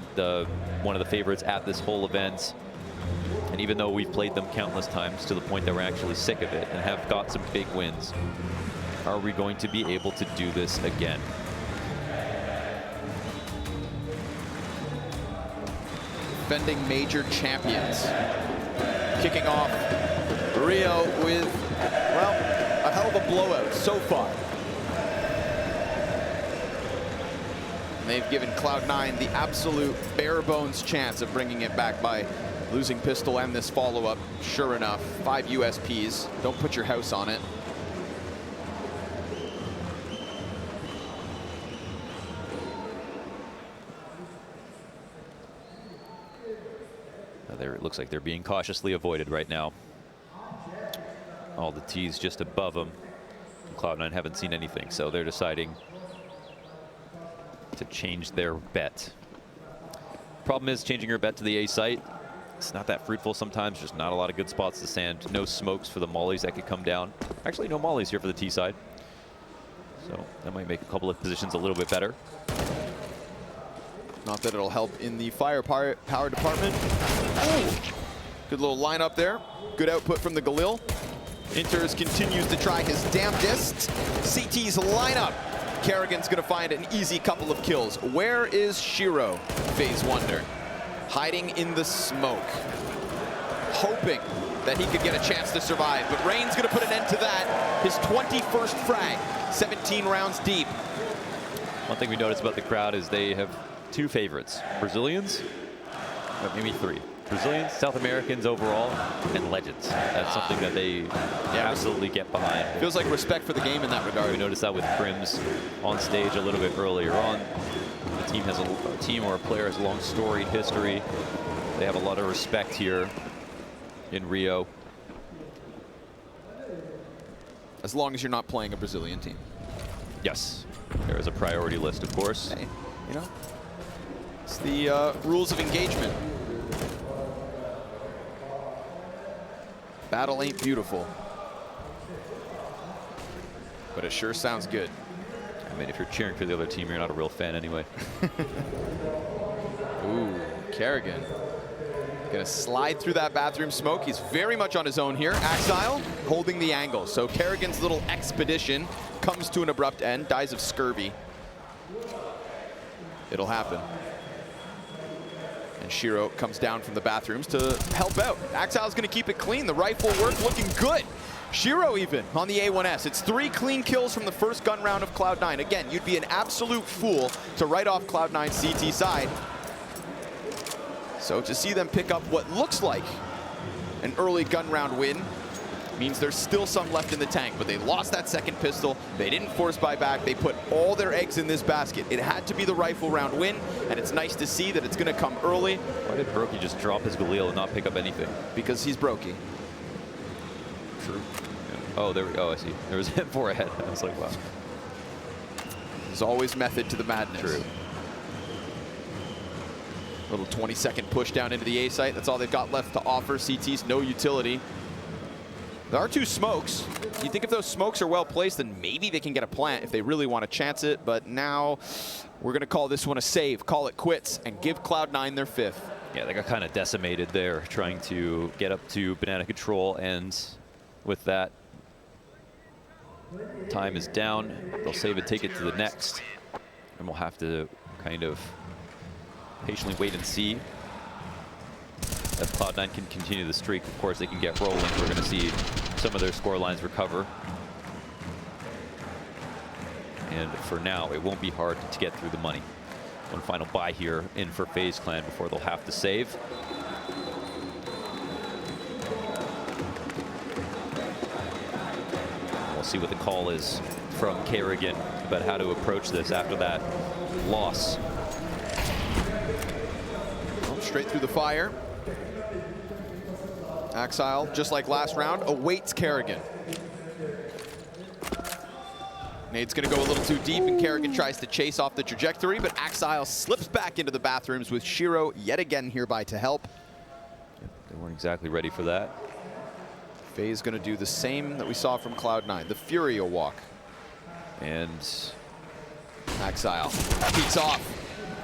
one of the favorites at this whole event. And even though we've played them countless times to the point that we're actually sick of it and have got some big wins, are we going to be able to do this again? Defending major champions. Kicking off Rio with, well, a hell of a blowout so far. And they've given Cloud9 the absolute bare bones chance of bringing it back by losing pistol and this follow-up. Sure enough, 5 USPs. Don't put your house on it. It looks like they're being cautiously avoided right now. All the T's just above them. Cloud9 haven't seen anything, so they're deciding to change their bet. Problem is, changing your bet to the A site, it's not that fruitful sometimes. There's not a lot of good spots to stand. No smokes for the mollies that could come down. Actually, no mollies here for the T side. So that might make a couple of positions a little bit better. Not that it'll help in the firepower department. Ooh. Good little lineup there. Good output from the Galil. Inters continues to try his damnedest. CT's lineup. Kerrigan's gonna find an easy couple of kills. Where is Shiro? FaZe wonder. Hiding in the smoke. Hoping that he could get a chance to survive, but Rain's gonna put an end to that. His 21st frag, 17 rounds deep. One thing we noticed about the crowd is they have 2 favorites. Brazilians, maybe 3. Brazilians, South Americans overall, and legends. That's something that they absolutely get behind. Feels like respect for the game in that regard. We noticed that with Crims on stage a little bit earlier on. The team has a team or a player has a long storied history. They have a lot of respect here in Rio. As long as you're not playing a Brazilian team. Yes, there is a priority list, of course. Hey, you know, it's the rules of engagement. Battle ain't beautiful, but it sure sounds good. I mean, if you're cheering for the other team, you're not a real fan anyway. Ooh, Kerrigan. Gonna slide through that bathroom smoke. He's very much on his own here. Axile holding the angle. So Kerrigan's little expedition comes to an abrupt end, dies of scurvy. It'll happen. And Shiro comes down from the bathrooms to help out. Axile's gonna keep it clean. The rifle work looking good. Shiro even on the A1S. It's 3 clean kills from the first gun round of Cloud9. Again, you'd be an absolute fool to write off Cloud9's CT side. So to see them pick up what looks like an early gun round win means there's still some left in the tank, but they lost that second pistol. They didn't force buy back. They put all their eggs in this basket. It had to be the rifle round win, and it's nice to see that it's gonna come early. Why did Brokey just drop his Galil and not pick up anything? Because he's Brokey. True. Yeah. Oh, there we go. I see. There was M4 ahead. I was like, wow. There's always method to the madness. True. Little 20-second push down into the A site. That's all they've got left to offer. CT's no utility. There are 2 smokes. You think if those smokes are well placed, then maybe they can get a plant if they really want to chance it. But now we're going to call this one a save, call it quits, and give Cloud9 their 5th. Yeah, they got kind of decimated there, trying to get up to banana control, and with that, time is down. They'll save it, take it to the next, and we'll have to kind of patiently wait and see if Cloud9 can continue the streak. Of course, they can get rolling. We're going to see some of their score lines recover. And for now, it won't be hard to get through the money. One final buy here in for FaZe Clan before they'll have to save. We'll see what the call is from Kerrigan about how to approach this after that loss. Straight through the fire. Axile, just like last round, awaits Kerrigan. Nade's gonna go a little too deep, and Kerrigan tries to chase off the trajectory, but Axile slips back into the bathrooms with Shiro yet again hereby to help. They weren't exactly ready for that. FaZe going to do the same that we saw from Cloud9, the Furia walk. And Exile peeks off.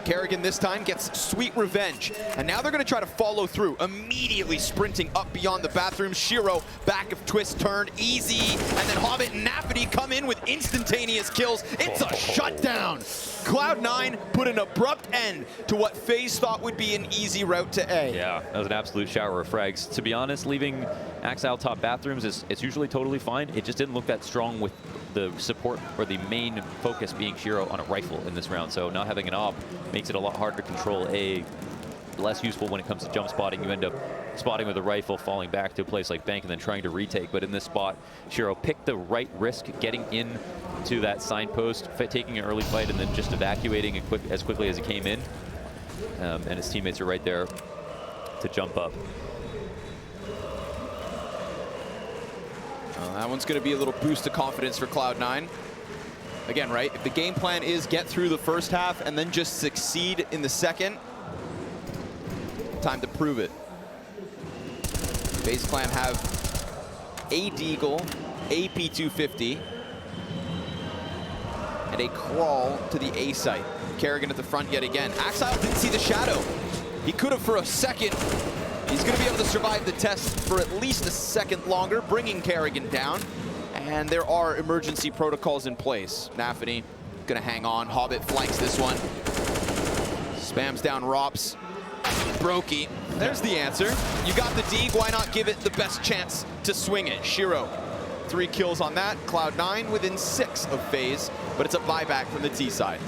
Kerrigan this time gets sweet revenge. And now they're going to try to follow through, immediately sprinting up beyond the bathroom. Shiro, back of twist turn, easy. And then Hobbit and NAVI come in with instantaneous kills. It's a shutdown. Cloud9 put an abrupt end to what FaZe thought would be an easy route to A. yeah, that was an absolute shower of frags. To be honest, leaving Exile top bathrooms it's usually totally fine. It just didn't look that strong with the support or the main focus being Shiro on a rifle in this round. So not having an op makes it a lot harder to control A. Less useful when it comes to jump spotting. You end up spotting with a rifle, falling back to a place like Bank, and then trying to retake. But in this spot, Shiro picked the right risk, getting in to that signpost, taking an early fight, and then just evacuating as quickly as he came in. And his teammates are right there to jump up. Well, that one's going to be a little boost of confidence for Cloud9. Again, right, if the game plan is get through the first half and then just succeed in the second, time to prove it. FaZe Clan have a Deagle, a P250, and a crawl to the A site. Kerrigan at the front yet again. Exile didn't see the shadow. He could have for a second. He's going to be able to survive the test for at least a second longer, bringing Kerrigan down. And there are emergency protocols in place. NAVI going to hang on. Hobbit flanks this one. Spams down Rops. Brokey. There's the answer. You got the Deeg, why not give it the best chance to swing it? Shiro, 3 kills on that. Cloud9 within 6 of FaZe, but it's a buyback from the T side.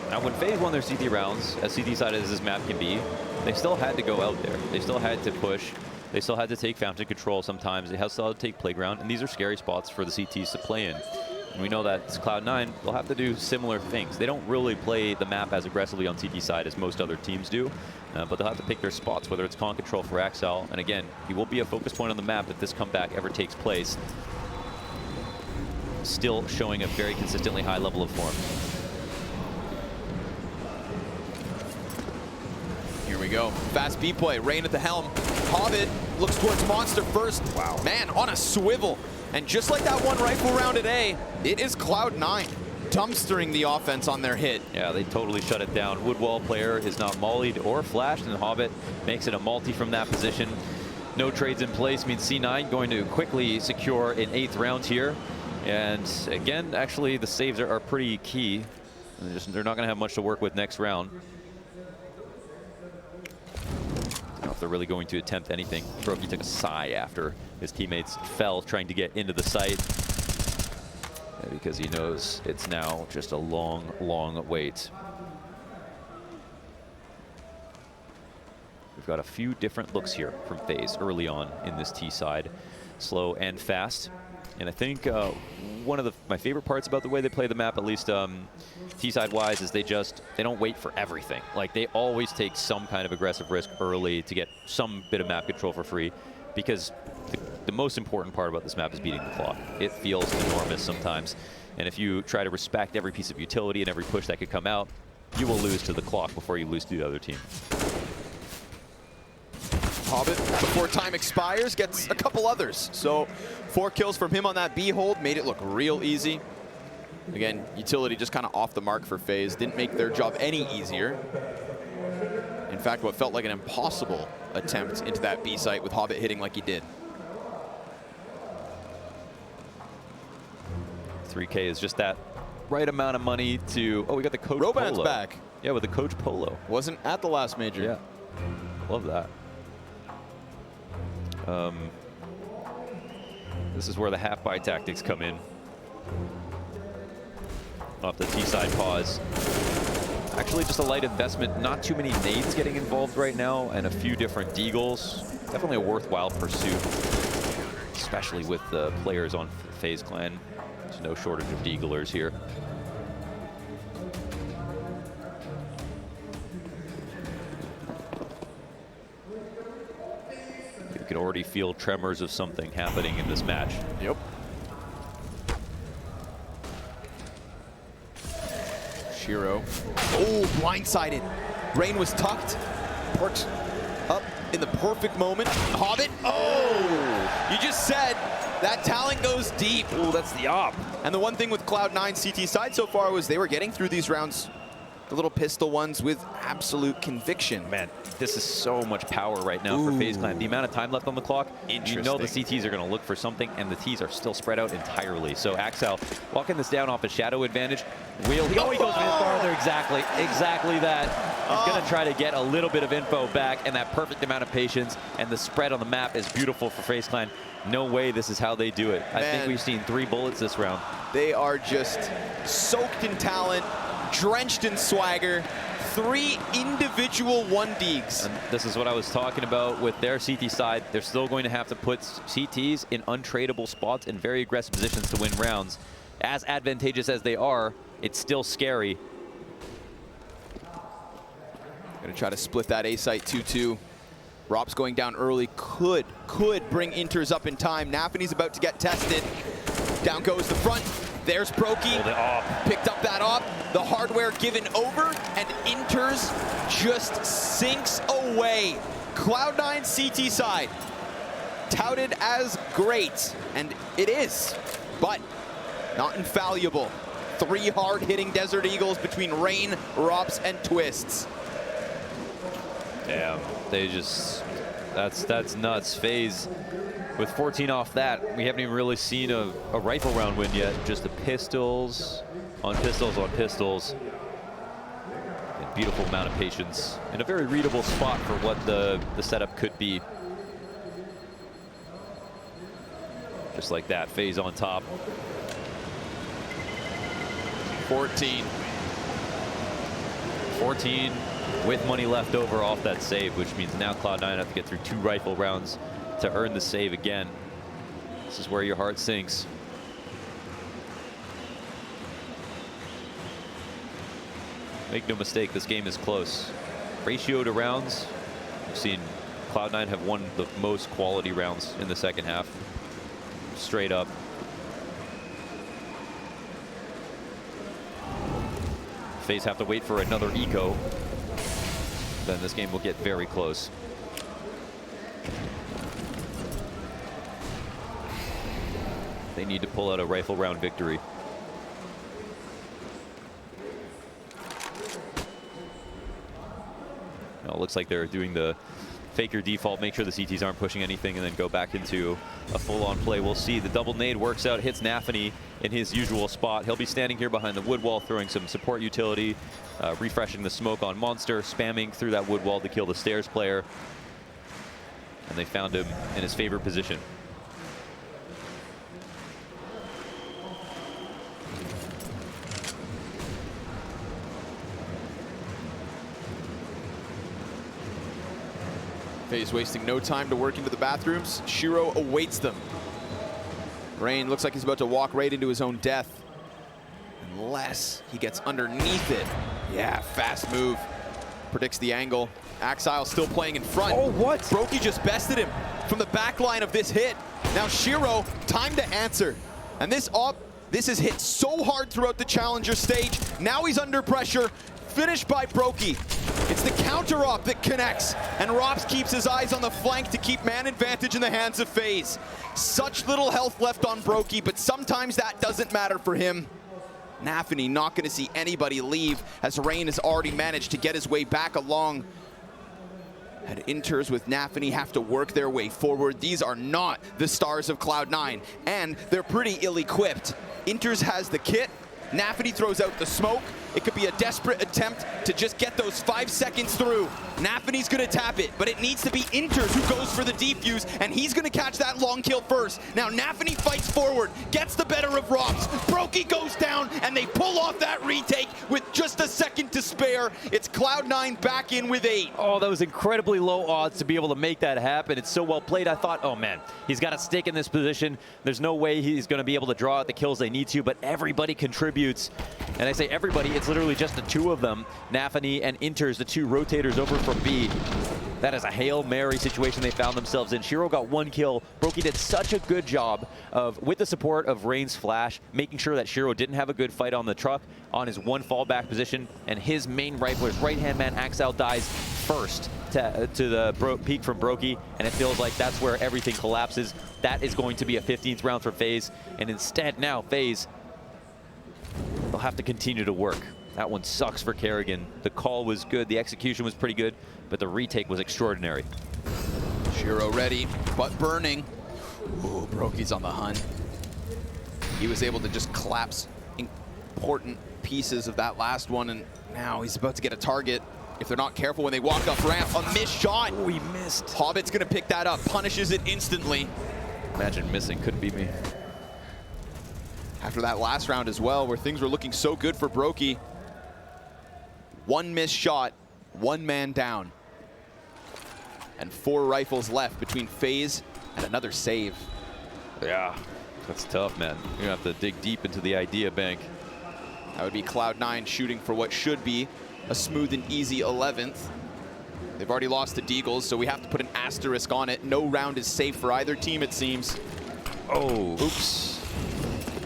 Now, when FaZe won their CT rounds, as CT side as this map can be, they still had to go out there. They still had to push. They still had to take fountain control sometimes. They still had to take playground, and these are scary spots for the CTs to play in. And we know that Cloud9, they'll have to do similar things. They don't really play the map as aggressively on CT side as most other teams do, but they'll have to pick their spots, whether it's con control for Exile. And again, he will be a focus point on the map if this comeback ever takes place. Still showing a very consistently high level of form. Here we go. Fast B play. Rain at the helm. Hobbit looks towards Monster first. Wow. Man, on a swivel. And just like that one rifle round at A, it is Cloud9 dumpstering the offense on their hit. Yeah, they totally shut it down. Woodwall player is not mollied or flashed, and Hobbit makes it a multi from that position. No trades in place means C9 going to quickly secure an 8th round here. And again, actually, the saves are pretty key. They're not going to have much to work with next round. I don't know if they're really going to attempt anything. Brokey took a sigh after his teammates fell trying to get into the site, because he knows it's now just a long, long wait. We've got a few different looks here from FaZe early on in this T side, slow and fast. And I think one of my favorite parts about the way they play the map, at least T-side wise, is they don't wait for everything. Like, they always take some kind of aggressive risk early to get some bit of map control for free, because the most important part about this map is beating the clock. It feels enormous sometimes, and if you try to respect every piece of utility and every push that could come out, you will lose to the clock before you lose to the other team. Hobbit, before time expires, gets a couple others. So 4 kills from him on that B hold made it look real easy. Again, utility just kind of off the mark for FaZe. Didn't make their job any easier. In fact, what felt like an impossible attempt into that B site with Hobbit hitting like he did. 3K is just that right amount of money to... Oh, we got the Coach Roban's Polo. back. Yeah, with the Coach Polo. Wasn't at the last major. Yeah, love that. This is where the half-buy tactics come in. Off the T-side pause. Actually, just a light investment. Not too many nades getting involved right now, and a few different deagles. Definitely a worthwhile pursuit, especially with the players on FaZe Clan. There's no shortage of deaglers here. You can already feel tremors of something happening in this match. Yep. Shiro. Oh, blindsided. Rain was tucked. Perked up in the perfect moment. Hobbit. Oh! You just said that talent goes deep. Oh, that's the op. And the one thing with Cloud9 CT side so far was they were getting through these rounds, the little pistol ones, with absolute conviction. Man, this is so much power right now for FaZe Clan. The amount of time left on the clock, you know the CTs are going to look for something, and the Ts are still spread out entirely. So Axel walking this down off a shadow advantage. He goes a bit farther. Exactly that. He's going to try to get a little bit of info back, and that perfect amount of patience, and the spread on the map is beautiful for FaZe Clan. No way this is how they do it. I think we've seen 3 bullets this round. They are just soaked in talent, drenched in swagger, 3 individual 1-deeks. And this is what I was talking about with their CT side. They're still going to have to put CTs in untradeable spots in very aggressive positions to win rounds. As advantageous as they are, it's still scary. Gonna try to split that A site 2-2. Rop's going down early, could bring Inters up in time. Nafany's about to get tested. Down goes the front. There's Brokey, picked up that op, the hardware given over, and Inters just sinks away. Cloud9 CT side, touted as great, and it is, but not infallible. 3 hard-hitting Desert Eagles between Rain, Rops, and Twists. Damn, they just, that's nuts. FaZe with 14 off that, we haven't even really seen a rifle round win yet. Just the pistols on pistols on pistols. A beautiful amount of patience in a very readable spot for what the setup could be. Just like that, FaZe on top. 14 with money left over off that save, which means now Cloud9 have to get through 2 rifle rounds to earn the save again. This is where your heart sinks. Make no mistake, this game is close. Ratio to rounds, we've seen Cloud9 have won the most quality rounds in the second half. Straight up. FaZe have to wait for another eco. Then this game will get very close. They need to pull out a rifle round victory. Now it looks like they're doing the faker default, make sure the CTs aren't pushing anything, and then go back into a full-on play. We'll see. The double nade works out, hits Nafany in his usual spot. He'll be standing here behind the wood wall, throwing some support utility, refreshing the smoke on Monster, spamming through that wood wall to kill the stairs player. And they found him in his favorite position. FaZe wasting no time to work into the bathrooms. Shiro awaits them. Rain looks like he's about to walk right into his own death. Unless he gets underneath it. Yeah, fast move. Predicts the angle. Axile still playing in front. Oh, what? Brokey just bested him from the back line of this hit. Now Shiro, time to answer. And this is hit so hard throughout the challenger stage. Now he's under pressure. Finished by Brokey. It's the counter op that connects, and Rops keeps his eyes on the flank to keep man advantage in the hands of FaZe. Such little health left on Brokey, but sometimes that doesn't matter for him. Nafany not going to see anybody leave, as Rain has already managed to get his way back along. And Inters with Nafany have to work their way forward. These are not the stars of Cloud9, and they're pretty ill-equipped. Inters has the kit. Nafany throws out the smoke. It could be a desperate attempt to just get those 5 seconds through. Nafany's gonna tap it, but it needs to be Inters who goes for the defuse, and he's gonna catch that long kill first. Now Nafany fights forward, gets the better of Rops. Brokey goes down, and they pull off that retake with just a second to spare. It's Cloud9 back in with 8. Oh, that was incredibly low odds to be able to make that happen. It's so well played. I thought, oh man, he's got to stick in this position. There's no way he's going to be able to draw out the kills they need to, but everybody contributes. And I say everybody, it's literally just the 2 of them, Nafany and Inters, the 2 rotators over from B. That is a Hail Mary situation they found themselves in. Shiro got 1 kill. Brokey did such a good job of, with the support of Rain's flash, making sure that Shiro didn't have a good fight on the truck on his 1 fallback position, and his main rifler, his right-hand man, Axel, dies first to the peak from Brokey, and it feels like that's where everything collapses. That is going to be a 15th round for FaZe, and instead now FaZe, they'll have to continue to work. That one sucks for Kerrigan. The call was good, the execution was pretty good, but the retake was extraordinary. csgo ready, but burning. Ooh, Brokey's on the hunt. He was able to just collapse important pieces of that last one, and now he's about to get a target. If they're not careful when they walk up ramp, a missed shot. Oh, he missed. Hobbit's gonna pick that up, punishes it instantly. Imagine missing, couldn't be me. After that last round as well, where things were looking so good for Brokey. One missed shot, one man down. And 4 rifles left between FaZe and another save. Yeah, that's tough, man. You're gonna have to dig deep into the idea bank. That would be Cloud9 shooting for what should be a smooth and easy 11th. They've already lost to Deagles, so we have to put an asterisk on it. No round is safe for either team, it seems. Oh, oops.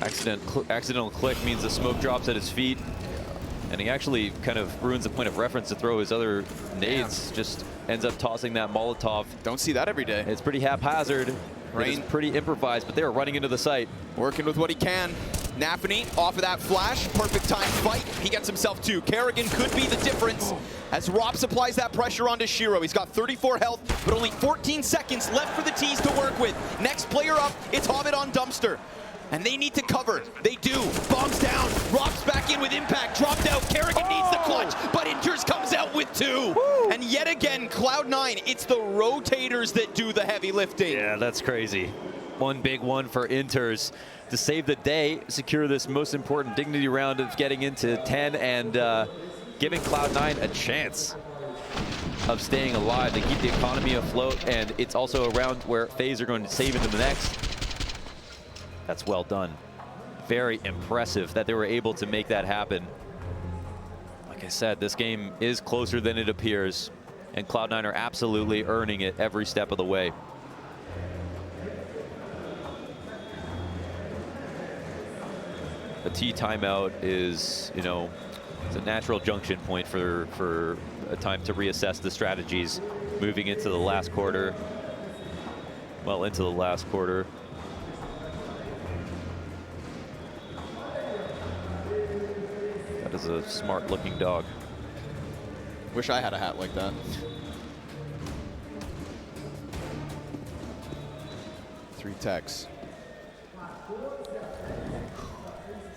Accidental click means the smoke drops at his feet. And he actually kind of ruins the point of reference to throw his other nades. Yeah. Just ends up tossing that Molotov. Don't see that every day. It's pretty haphazard. Rain. It's pretty improvised, but they were running into the site. Working with what he can. NAVI off of that flash. Perfect time fight. He gets himself 2. Kerrigan could be the difference as Rob applies that pressure onto csgo. He's got 34 health, but only 14 seconds left for the T's to work with. Next player up, it's Hobbit on Dumpster. And they need to cover. They do. Bombs down. Rob's back in with impact. Dropped out. Kerrigan needs the clutch, but Inters comes out with 2. Woo. And yet again, Cloud9, it's the rotators that do the heavy lifting. Yeah, that's crazy. One big one for Inters to save the day, secure this most important dignity round of getting into 10 and giving Cloud9 a chance of staying alive. They keep the economy afloat, and it's also a round where FaZe are going to save into the next. That's well done. Very impressive that they were able to make that happen. Like I said, this game is closer than it appears, and Cloud9 are absolutely earning it every step of the way. A T timeout is, you know, it's a natural junction point for a time to reassess the strategies moving into the last quarter. Well, into the last quarter. That is a smart looking dog. Wish I had a hat like that. Three techs.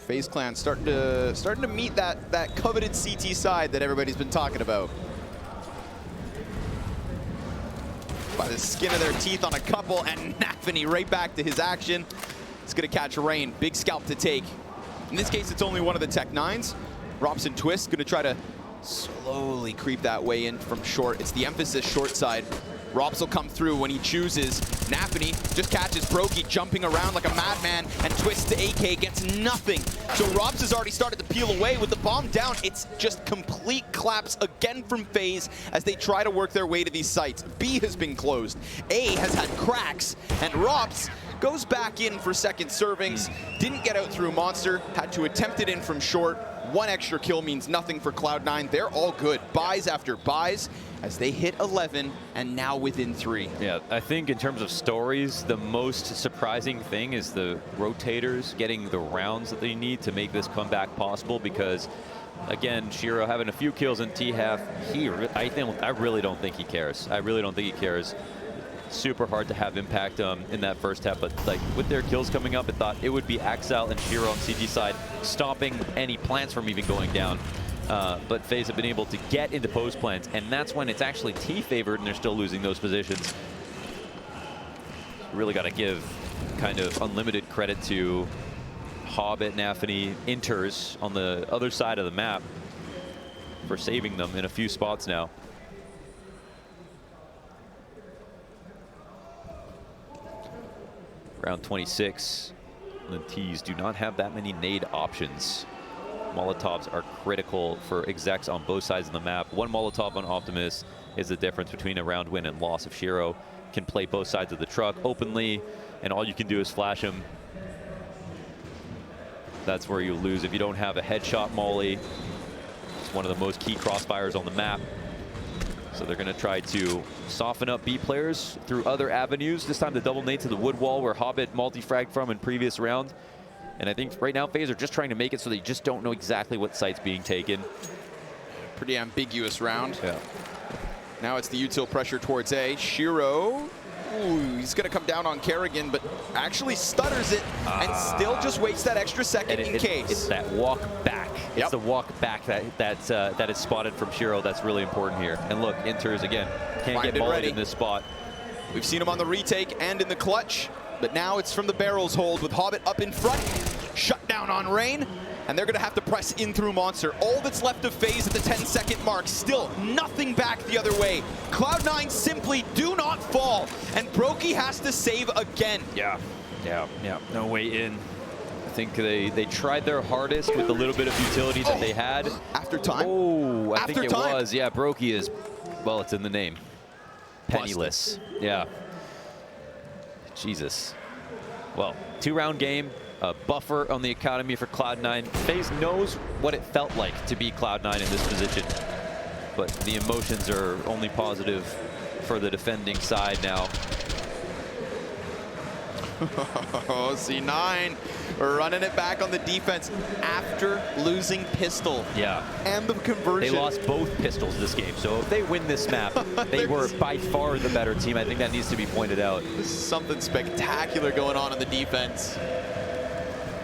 FaZe Clan starting to meet that coveted CT side that everybody's been talking about. By the skin of their teeth on a couple, and NAVI right back to his action. It's gonna catch Rain. Big scalp to take. In this case, it's only one of the Tech 9s. Robson Twist gonna try to slowly creep that way in from short. It's the emphasis short side. Robs will come through when he chooses. NAVI just catches Brokey jumping around like a madman, and Twist to AK gets nothing. So Robs has already started to peel away with the bomb down. It's just complete collapse again from FaZe as they try to work their way to these sites. B has been closed. A has had cracks, and Robs goes back in for second servings. Didn't get out through Monster, had to attempt it in from short. One extra kill means nothing for Cloud9. They're all good. Buys after buys as they hit 11 and now within 3. Yeah, I think in terms of stories, the most surprising thing is the rotators getting the rounds that they need to make this comeback possible, because again, csgo having a few kills in T-half, I really don't think he cares. I really don't think he cares. Super hard to have impact in that first half, but like with their kills coming up, I thought it would be Axel and csgo on CT side stopping any plants from even going down. But FaZe have been able to get into post plants, and that's when it's actually T favored and they're still losing those positions. Really got to give kind of unlimited credit to Hobbit, NAVI, Inters on the other side of the map for saving them in a few spots now. Round 26, the T's do not have that many nade options. Molotovs are critical for execs on both sides of the map. One Molotov on Optimus is the difference between a round win and loss. If csgo can play both sides of the truck openly, and all you can do is flash him, that's where you lose. If you don't have a headshot molly, it's one of the most key crossfires on the map. So they're going to try to soften up B players through other avenues. This time the double nade to the wood wall where Hobbit multi-fragged from in previous round. And I think right now FaZe are just trying to make it so they just don't know exactly what site's being taken. Pretty ambiguous round. Yeah. Now it's the util pressure towards A. Shiro, ooh, he's going to come down on Kerrigan, but actually stutters it and still just waits that extra second in case. It's that walk back. Yep. It's the walk back that is spotted from Shiro that's really important here. And look, Inters again, can't get mullied in this spot. We've seen him on the retake and in the clutch, but now it's from the barrels hold with Hobbit up in front. Shut down on Rain. And they're going to have to press in through Monster. All that's left of FaZe at the 10-second mark. Still nothing back the other way. Cloud9 simply do not fall. And Brokey has to save again. Yeah. No way in. I think they tried their hardest with the little bit of utility that they had. After time? Oh, I After think it time. was. Yeah, Brokey is, well, it's in the name. Penniless. Yeah. Jesus. Well, 2-round game. A buffer on the academy for Cloud9. FaZe knows what it felt like to be Cloud9 in this position, but the emotions are only positive for the defending side now. Oh, C9 running it back on the defense after losing pistol. Yeah. And the conversion. They lost both pistols this game, so if they win this map, they were by far the better team. I think that needs to be pointed out. There's something spectacular going on in the defense.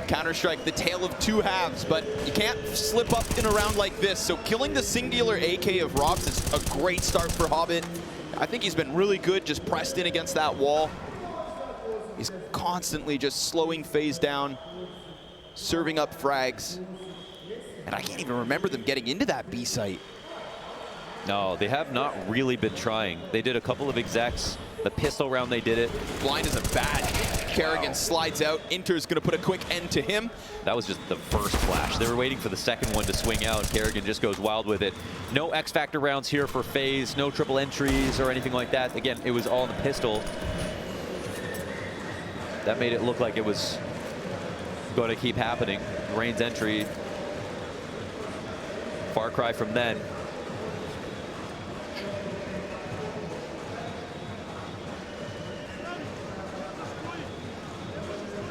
Counter-Strike, the tale of two halves, but you can't slip up in a round like this. So killing the singular AK of Robs is a great start for Hobbit. I think he's been really good, just pressed in against that wall. He's constantly just slowing FaZe down, serving up frags. And I can't even remember them getting into that B site. No, they have not really been trying. They did a couple of execs. The pistol round, they did it. Blind is a bad. Kerrigan slides out. Inter's going to put a quick end to him. That was just the first flash. They were waiting for the second one to swing out. Kerrigan just goes wild with it. No X Factor rounds here for FaZe. No triple entries or anything like that. Again, it was all in the pistol. That made it look like it was going to keep happening. Rain's entry. Far cry from then.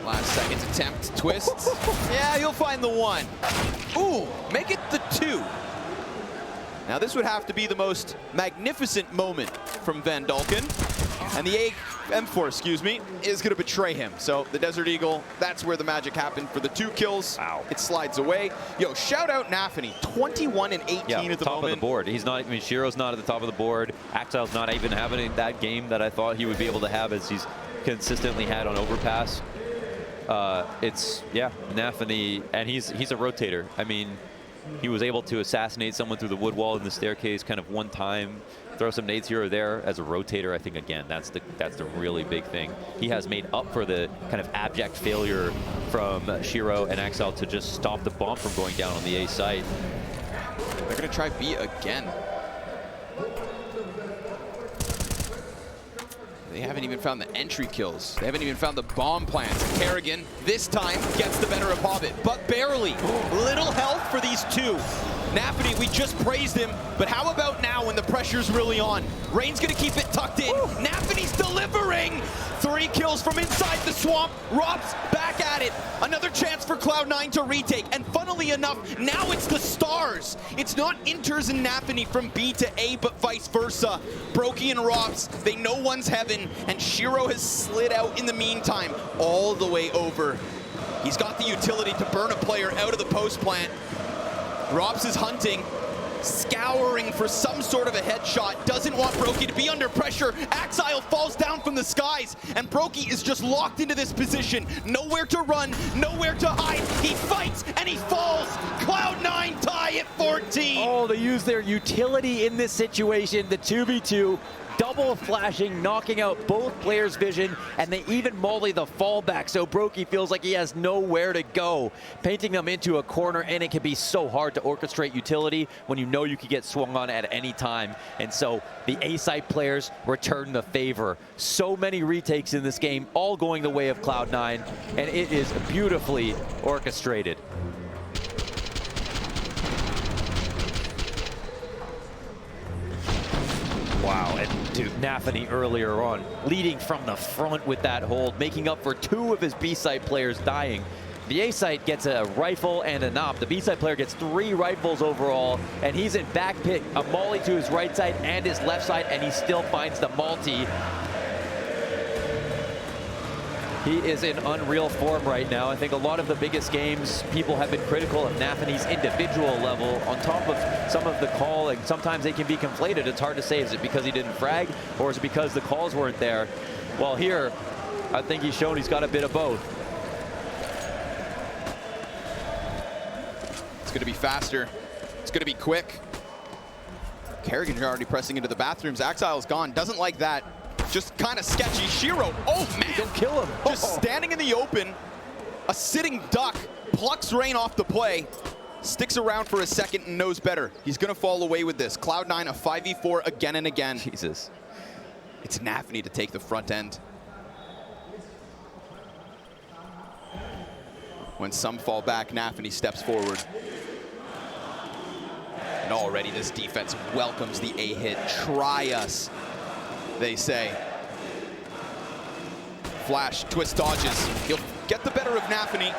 Last second attempt, twists. Yeah, you'll find the one. Ooh, make it the two. Now this would have to be the most magnificent moment from Van Dalken. And the M4, excuse me, is going to betray him. So the Desert Eagle, that's where the magic happened for the 2 kills. Wow. It slides away. Yo, shout out NAVI, 21 and 18 at the moment. Top of the board. He's not, I mean, Shiro's not at the top of the board. Axile's not even having that game that I thought he would be able to have as he's consistently had on Overpass. It's, yeah, NAVI, and he's a rotator. I mean, he was able to assassinate someone through the wood wall in the staircase kind of one time, throw some nades here or there as a rotator. I think, again, that's the really big thing. He has made up for the kind of abject failure from Shiro and Axel to just stop the bomb from going down on the A site. They're going to try B again. They haven't even found the entry kills. They haven't even found the bomb plants. Kerrigan, this time, gets the better of Hobbit, but barely. Little health for these two. NAVI, we just praised him, but how about now when the pressure's really on? Rain's gonna keep it tucked in. NAVI's delivering! 3 kills from inside the swamp. Rob's back at it. Another chance for Cloud9 to retake. And funnily enough, now it's the stars. It's not Inters and NAVI from B to A, but vice versa. Brokey and Robs, they know one's heaven, and Shiro has slid out in the meantime, all the way over. He's got the utility to burn a player out of the post plant. Robs is hunting, scouring for some sort of a headshot, doesn't want Brokey to be under pressure. Axile falls down from the skies, and Brokey is just locked into this position. Nowhere to run, nowhere to hide. He fights, and he falls. Cloud9 tie at 14. Oh, they use their utility in this situation, the 2v2. Double flashing, knocking out both players' vision, and they even molly the fallback, so Brokey feels like he has nowhere to go, painting them into a corner, and it can be so hard to orchestrate utility when you know you could get swung on at any time, and so the A-side players return the favor. So many retakes in this game, all going the way of Cloud9, and it is beautifully orchestrated. to NAVI earlier on, leading from the front with that hold, making up for 2 of his B-side players dying. The A-side gets a rifle and a knob. The B-side player gets 3 rifles overall, and he's in back pit, a molly to his right side and his left side, and he still finds the multi. He is in unreal form right now. I think a lot of the biggest games, people have been critical of NAVI's individual level on top of some of the call, and sometimes they can be conflated. It's hard to say, is it because he didn't frag, or is it because the calls weren't there? Well, here, I think he's shown he's got a bit of both. It's going to be faster. It's going to be quick. Kerrigan's already pressing into the bathrooms. Axile's gone. Doesn't like that. Just kind of sketchy. Shiro, oh man! Don't kill him. Just standing in the open. A sitting duck plucks Rain off the play. Sticks around for a second and knows better. He's going to fall away with this. Cloud9 a 5v4 again and again. Jesus. It's NAVI to take the front end. When some fall back, NAVI steps forward. And already this defense welcomes the A-hit. Try us, they say. Flash, twist dodges. He'll get the better of NAVI.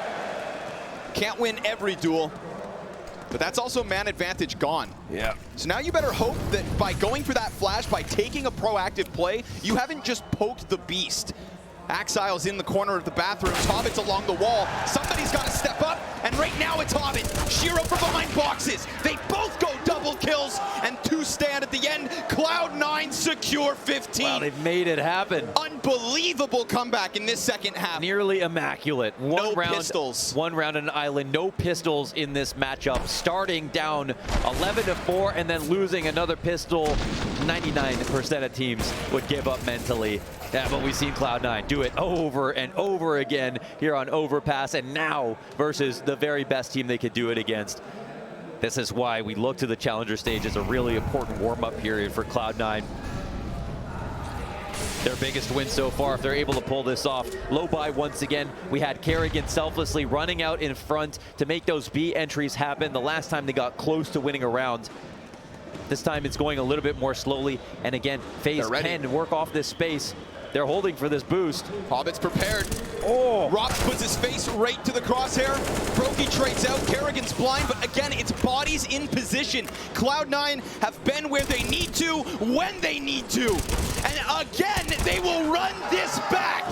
Can't win every duel, but that's also man advantage gone. Yeah. So now you better hope that by going for that flash, by taking a proactive play, you haven't just poked the beast. Axile's in the corner of the bathroom. Hobbit's along the wall. Somebody's got to step up, and right now it's Hobbit. Shiro from behind boxes. They both go double kills, and 2 stand at the end. Cloud9 secure 15. Wow, they've made it happen. Unbelievable comeback in this second half. Nearly immaculate. No pistols. 1 round on an island, no pistols in this matchup. Starting down 11-4 and then losing another pistol. 99% of teams would give up mentally. Yeah, but we've seen Cloud9 do it over and over again here on Overpass, and now versus the very best team they could do it against. This is why we look to the Challenger stage as a really important warm-up period for Cloud9. Their biggest win so far, if they're able to pull this off. Low buy once again. We had Kerrigan selflessly running out in front to make those B entries happen. The last time they got close to winning a round. This time it's going a little bit more slowly. And again, FaZe can work off this space. They're holding for this boost. Hobbit's prepared. Oh! Rox puts his face right to the crosshair. Broky trades out. Kerrigan's blind, but again, it's bodies in position. Cloud9 have been where they need to, when they need to. And again, they will run this back.